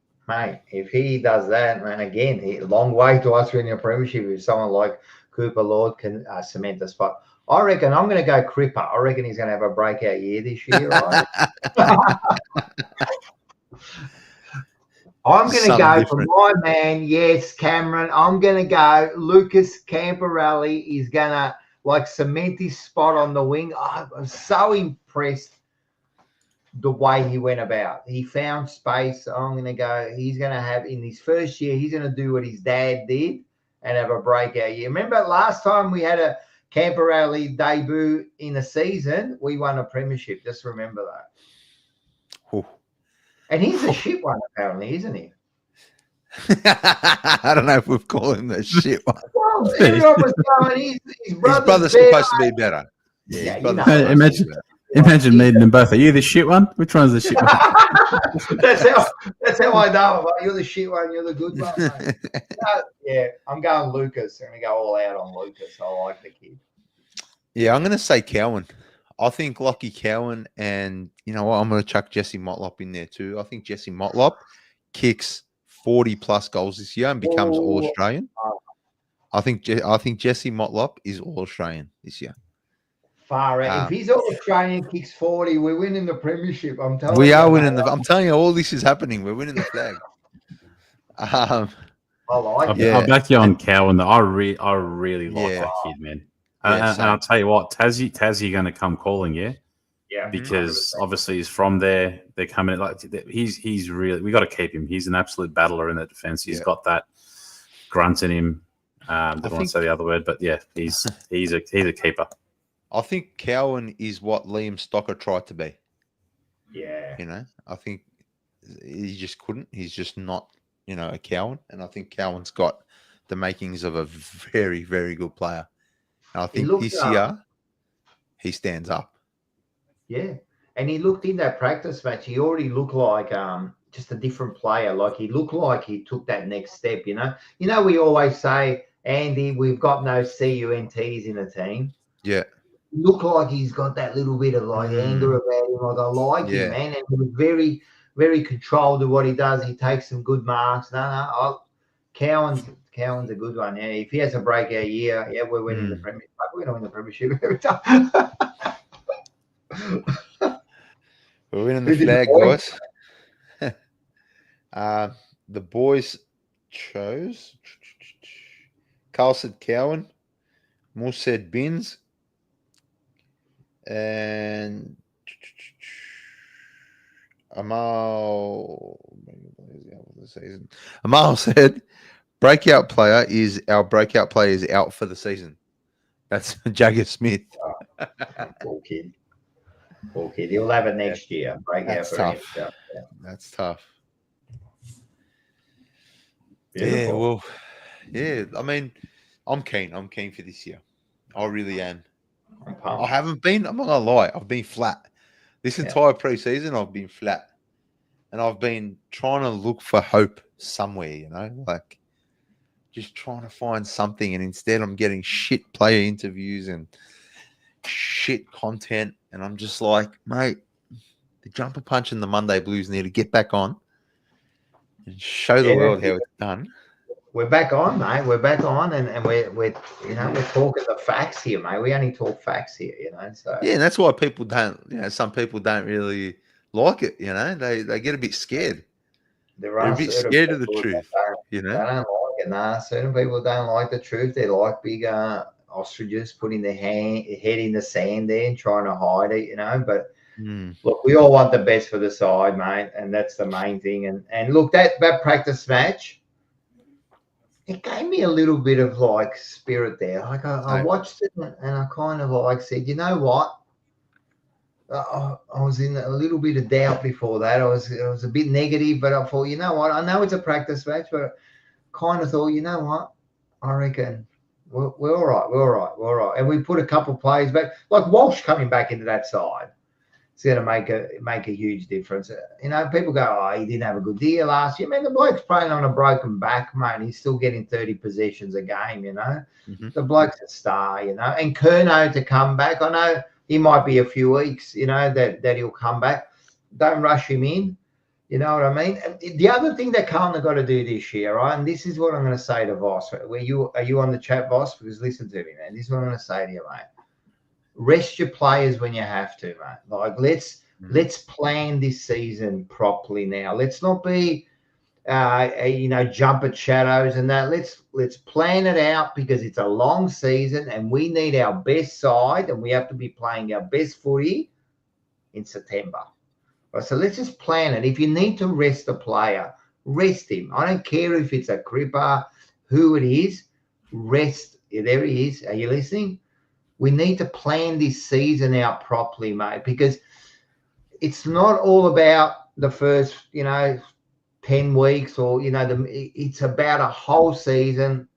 If he does that, man, again, long way to us winning a premiership. If someone like Cooper Lord can cement the spot, I reckon I'm going to go Cripper. I reckon he's going to have a breakout year this year, right? I'm going to go for my man, yes, Cameron. I'm going to go Lucas Camperelli is going to cement his spot on the wing. I'm so impressed the way he went about. He found space. I'm going to go. He's going to have, in his first year, he's going to do what his dad did and have a breakout year. Remember last time we had a Camperelli debut in a season, we won a premiership. Just remember that. Ooh. And he's a shit one, apparently, isn't he? I don't know if we've called him the shit one. Well, everyone was going, his brother's supposed to be better. Yeah, Imagine meeting them both. Are you the shit one? Which one's the shit one? that's how I know. You're the shit one. You're the good one. Yeah, I'm going Lucas. I'm going to go all out on Lucas. I like the kid. Yeah, I'm going to say Cowan. I think Lockie Cowan, and you know what? I'm going to chuck Jesse Motlop in there too. I think Jesse Motlop kicks 40+ goals this year and becomes All Australian. I think Jesse Motlop is All Australian this year. Far out. If he's All Australian, kicks 40, we're winning the premiership. I'm telling you. We are winning I'm telling you, all this is happening. We're winning the flag. I like it. I'll back you on Cowan. I really like that kid, man. And I'll tell you what, Tassie going to come calling, yeah? Yeah. Because obviously he's from there. They're coming he's really, we got to keep him. He's an absolute battler in that defense. He's got that grunt in him. Don't want to say the other word, but yeah, he's a keeper. I think Cowan is what Liam Stocker tried to be. Yeah. I think he just couldn't. He's just not, a Cowan. And I think Cowan's got the makings of a very, very good player. And I think this year he stands up. Yeah. And he looked in that practice match. He already looked like just a different player. Like he looked like he took that next step, You know, we always say, Andy, we've got no CUNTs in the team. Yeah. Look like he's got that little bit of anger about him. I like him, man. And he was very, very controlled of what he does. He takes some good marks. Cowan's a good one. Yeah, if he has a breakout year, we're winning the premiership. We're going to win the premiership every time. We're winning the flag, boys. The boys chose. Carl said Cowan. Moore said Binns. And Amal said breakout player is out for the season. That's Jagger Smith. Poor kid. He'll have it next year. Breakout. That's tough. That's tough. Beautiful. Yeah, well, yeah. I mean, I'm keen. I'm keen for this year. I really am. I haven't been. I'm not gonna lie. I've been flat. This entire preseason, I've been flat, and I've been trying to look for hope somewhere. Like just trying to find something, and instead, I'm getting shit player interviews and shit content, and I'm just like, mate, the jumper punch and the Monday Blues need to get back on and show the world how it's done. We're back on, mate. We're back on, and we're talking the facts here, mate. We only talk facts here, So yeah, and that's why people don't. Some people don't really like it. They get a bit scared. They're a bit scared of the truth. They don't like it. Nah, certain people don't like the truth. They like big ostriches putting their head in the sand there and trying to hide it, But look, we all want the best for the side, mate, and that's the main thing. And look, that practice match, it gave me a little bit of like spirit there. Like I watched it and I kind of like said, you know what? I was in a little bit of doubt before that. I was a bit negative, but I thought, you know what? I know it's a practice match, but kind of thought, you know what? I reckon we're all right. We're all right. And we put a couple of players back, like Walsh coming back into that side. It's going to make a huge difference. People go, oh, he didn't have a good year last year. Man, the bloke's playing on a broken back, mate. He's still getting 30 possessions a game, The bloke's a star, And Curnow to come back, I know he might be a few weeks, that he'll come back. Don't rush him in. You know what I mean? The other thing that Carlton have got to do this year, right? And this is what I'm going to say to Voss. Are you on the chat, Voss? Because listen to me, man. This is what I'm going to say to you, mate. Rest your players when you have to, mate. Like let's plan this season properly now. Let's not be jump at shadows and that. Let's plan it out because it's a long season and we need our best side and we have to be playing our best footy in September. Right, so let's just plan it. If you need to rest a player, rest him. I don't care if it's a Cripper, who it is, rest. Yeah, there he is. Are you listening? We need to plan this season out properly, mate, because it's not all about the first, 10 weeks or, it's about a whole season.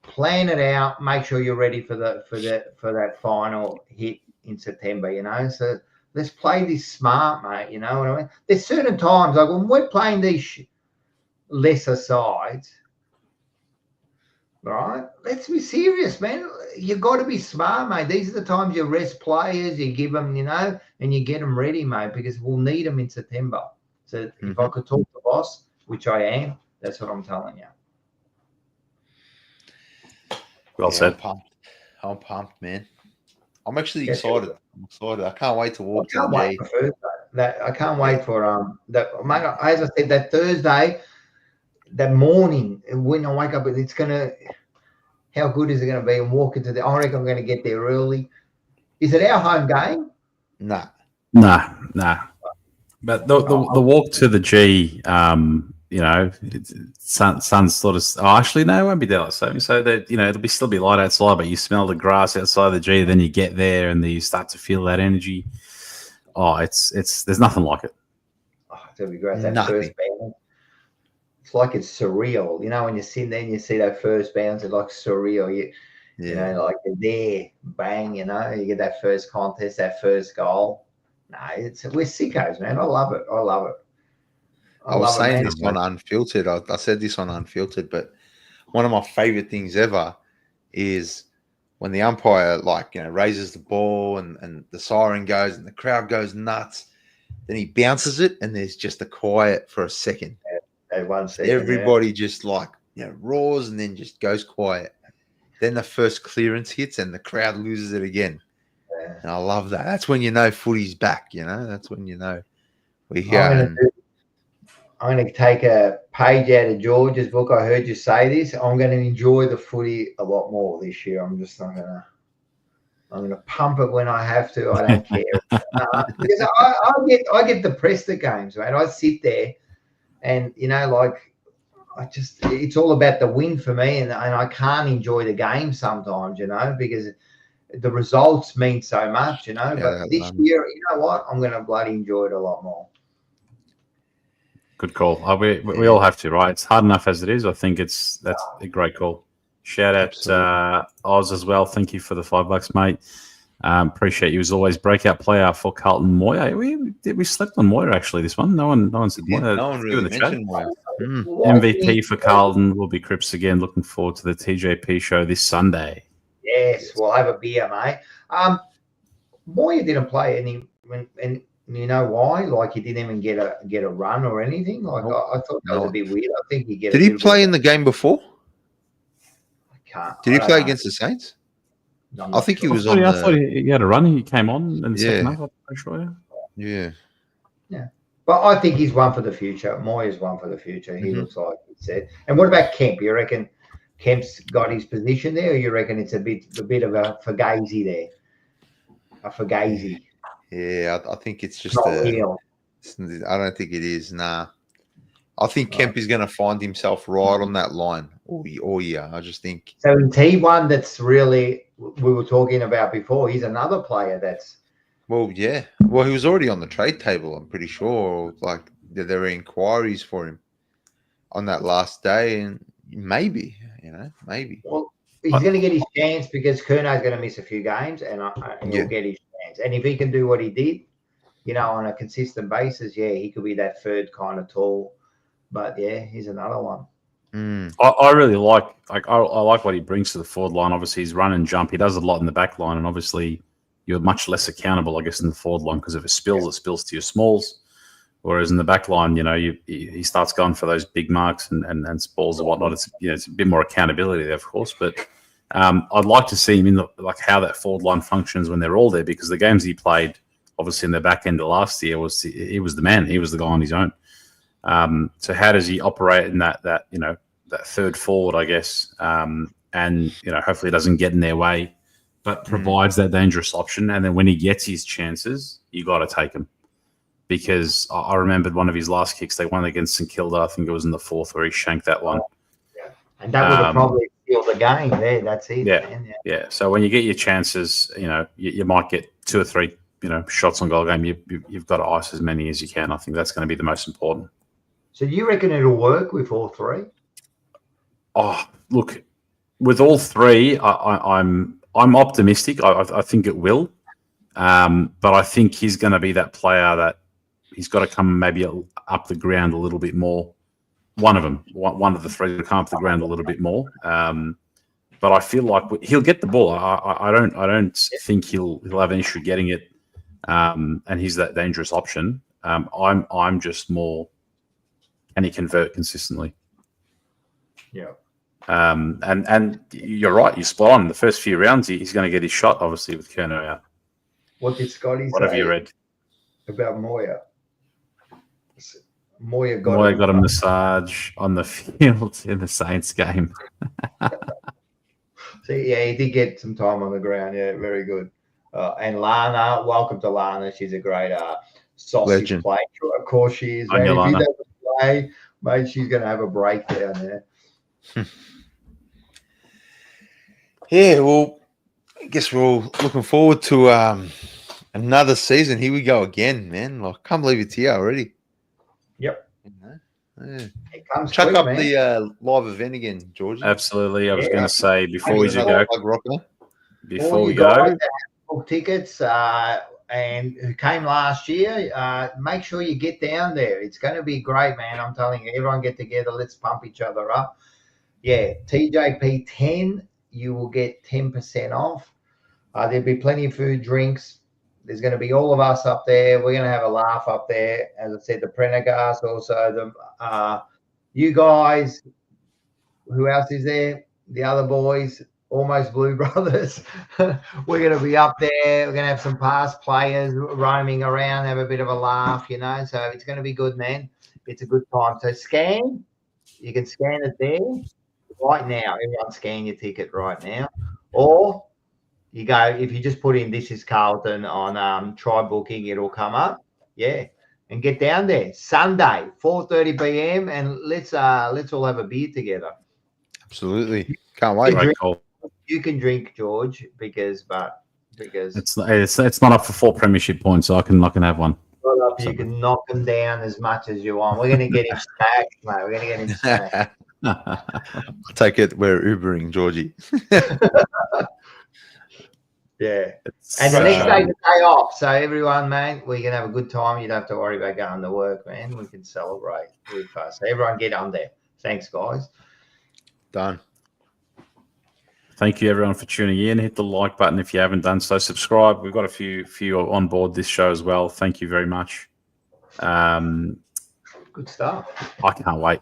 Plan it out. Make sure you're ready for that final hit in September, So let's play this smart, mate. You know what I mean? There's certain times, like when we're playing these lesser sides, right? Let's be serious, man. You got to be smart, mate. These are the times you rest players, you give them, and you get them ready, mate, because we'll need them in September. So if I could talk to Boss, which I am, that's what I'm telling you. Well said. I'm pumped, man. I'm actually excited. I'm excited. I can't wait to walk to the wait for Thursday. I can't wait for that, mate. As I said, that Thursday, that morning when I wake up, it's gonna. How good is it going to be? And walk into I reckon I'm going to get there early. Is it our home game? Nah. But the walk to the G, sun's sort of. Oh, actually, no, it won't be daylight saving. So that it'll still be light outside, but you smell the grass outside the G. Then you get there and you start to feel that energy. Oh, it's there's nothing like it. Oh, it'll be great. That first band. It's like it's surreal, when you're sitting there and you see that first bounce, it's like surreal. Like you're there, bang, you get that first contest, that first goal. No, we're sickos, man. I love it. I was saying this on Unfiltered. I said this on Unfiltered, but one of my favorite things ever is when the umpire raises the ball and the siren goes and the crowd goes nuts. Then he bounces it and there's just a quiet for a second. Everybody just roars and then just goes quiet. Then the first clearance hits and the crowd loses it again. Yeah. And I love that. That's when footy's back. That's when we're here. I'm going to take a page out of George's book. I heard you say this. I'm going to enjoy the footy a lot more this year. I'm just not going to. I'm going to pump it when I have to. I don't care because I get depressed at games, mate. I sit there. And, it's all about the win for me. And I can't enjoy the game sometimes, because the results mean so much, But this year, you know what? I'm going to bloody enjoy it a lot more. Good call. We all have to, right? It's hard enough as it is. I think that's a great call. Shout out Oz as well. Thank you for the $5, mate. Appreciate you as always. Breakout player for Carlton Moyer. We slept on Moyer actually. This one, no one said Moyer. No one really mentioned Moyer. MVP for Carlton will be Cripps again. Looking forward to the TJP show this Sunday. Yes, we'll have a beer, mate. Moyer didn't play any, and you know why? He didn't even get a run or anything. I thought that was a bit weird. I think Did he play in the game before? I can't. Did he play against the Saints? I think he was on. I thought he had a run. He came on in the second half. I'm pretty sure. Yeah. But I think he's one for the future. Moyer's one for the future. He looks like he said. And what about Kemp? You reckon Kemp's got his position there, or you reckon it's a bit of a fugazi there? A fugazi. Yeah, I think it's just Not real. I don't think it is. Nah. I think Kemp is going to find himself right on that line all year. I just think. So is he one that's really we were talking about before? He's another player that's. Well, yeah. Well, he was already on the trade table, I'm pretty sure. Like, there were inquiries for him on that last day, and maybe. Well, he's going to get his chance because Curno's going to miss a few games, and he'll get his chance. And if he can do what he did, on a consistent basis, he could be that third kind of tall. But he's another one. I really like I like what he brings to the forward line. Obviously, he's run and jump. He does a lot in the back line, and obviously, you're much less accountable, I guess, in the forward line because if it spills to your smalls. Whereas in the back line, he starts going for those big marks and balls and whatnot. It's a bit more accountability there, of course. But I'd like to see him in how that forward line functions when they're all there, because the games he played, obviously in the back end of last year, he was the man. He was the guy on his own. So how does he operate in that third forward, I guess, and hopefully it doesn't get in their way, but provides that dangerous option. And then when he gets his chances, you got to take him. Because I remembered one of his last kicks, they won against St Kilda. I think it was in the fourth where he shanked that one. Yeah. And that would have probably sealed the game there. That's it. Yeah. Man. Yeah. So when you get your chances, you might get 2 or 3, shots on goal game. You've got to ice as many as you can. I think that's going to be the most important. So do you reckon it'll work with all three? Oh, look, with all three, I'm optimistic. I think it will. But I think he's going to be that player that he's got to come maybe up the ground a little bit more. One of the three will come up the ground a little bit more. But I feel like he'll get the ball. I don't think he'll have an issue getting it. And he's that dangerous option. I'm just more, can he convert consistently? Yeah. And you're right. You're spot on. The first few rounds, he's going to get his shot, obviously, with Curnow out. What did Scotty say? What have you read about Moya? Moya got a massage on the field in the Saints game. See, he did get some time on the ground. Yeah, very good. And Lana, welcome to Lana. She's a great sausage player. Of course she is. Man. If he doesn't play, mate, she's going to have a breakdown there. Yeah, well, I guess we're all looking forward to another season. Here we go again, man. I can't believe it's here already. Yep. Yeah. Chuck quick, up man. The live event again, Georgie. Absolutely. I was going to say before we go, book tickets and who came last year, make sure you get down there. It's going to be great, man. I'm telling you, everyone get together. Let's pump each other up. Yeah, TJP 10. You will get 10% off. There'll be plenty of food, drinks. There's going to be all of us up there. We're going to have a laugh up there. As I said, the Prendergast, also you guys. Who else is there? The other boys, Almost Blue Brothers. We're going to be up there. We're going to have some past players roaming around, have a bit of a laugh, So it's going to be good, man. It's a good time. So scan. You can scan it there. Right now, everyone scan your ticket right now. Or you go, if you just put in "This is Carlton" on Try Booking, it'll come up. Yeah. And get down there. Sunday, 4:30 p.m. and let's all have a beer together. Absolutely. Can't wait. You can drink, George, because it's not up for 4 premiership points, so I can have one. You can knock them down as much as you want. We're going to get him stacked, mate. We're going to get him stacked. I take it we're Ubering, Georgie. Yeah. And the next day's a day off. So everyone, man, we can have a good time. You don't have to worry about going to work, man. We can celebrate with us. So everyone get on there. Thanks, guys. Done. Thank you, everyone, for tuning in. Hit the like button if you haven't done so. Subscribe. We've got a few on board this show as well. Thank you very much. Good stuff. I can't wait.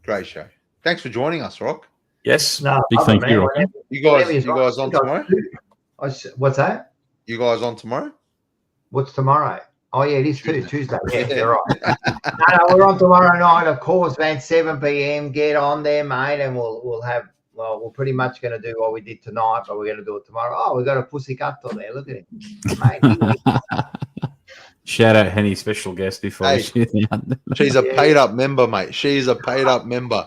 Great show. Thanks for joining us, Rock. Yes. Big thank you, Rock. You guys on tomorrow? What's that? You guys on tomorrow? What's tomorrow? Oh, yeah, it is Tuesday. Yeah, you're right. No, we're on tomorrow night, of course, man. 7 p.m. Get on there, mate, and we'll have. Well, we're pretty much going to do what we did tonight, but we're going to do it tomorrow. Oh, we got a pussycato there. Look at him, mate. Shout out Henny, special guest before she's a paid up member, mate. She's a paid up member.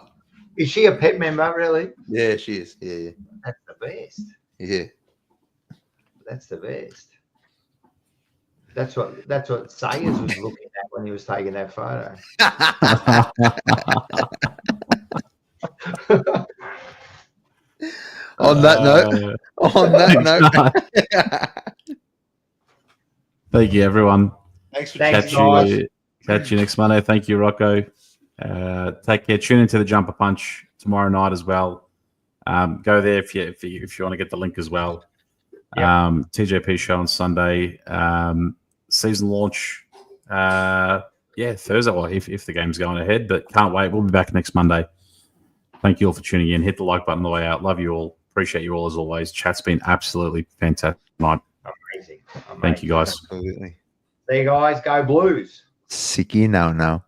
Is she a pet member, really? Yeah, she is. Yeah. That's the best. Yeah. That's the best. That's what Sayers was looking at when he was taking that photo. On that note. Thank you, everyone. Thanks for Thanks, catch you next Monday. Thank you, Rocco. Take care. Tune into the Jumper Punch tomorrow night as well. Go there if you want to get the link as well. Yep. TJP show on Sunday. Season launch. Thursday. Well, if the game's going ahead, but can't wait. We'll be back next Monday. Thank you all for tuning in. Hit the like button on the way out. Love you all. Appreciate you all as always. Chat's been absolutely fantastic tonight. Amazing. Thank you, guys. Absolutely. See you guys. Go Blues. Sicky now.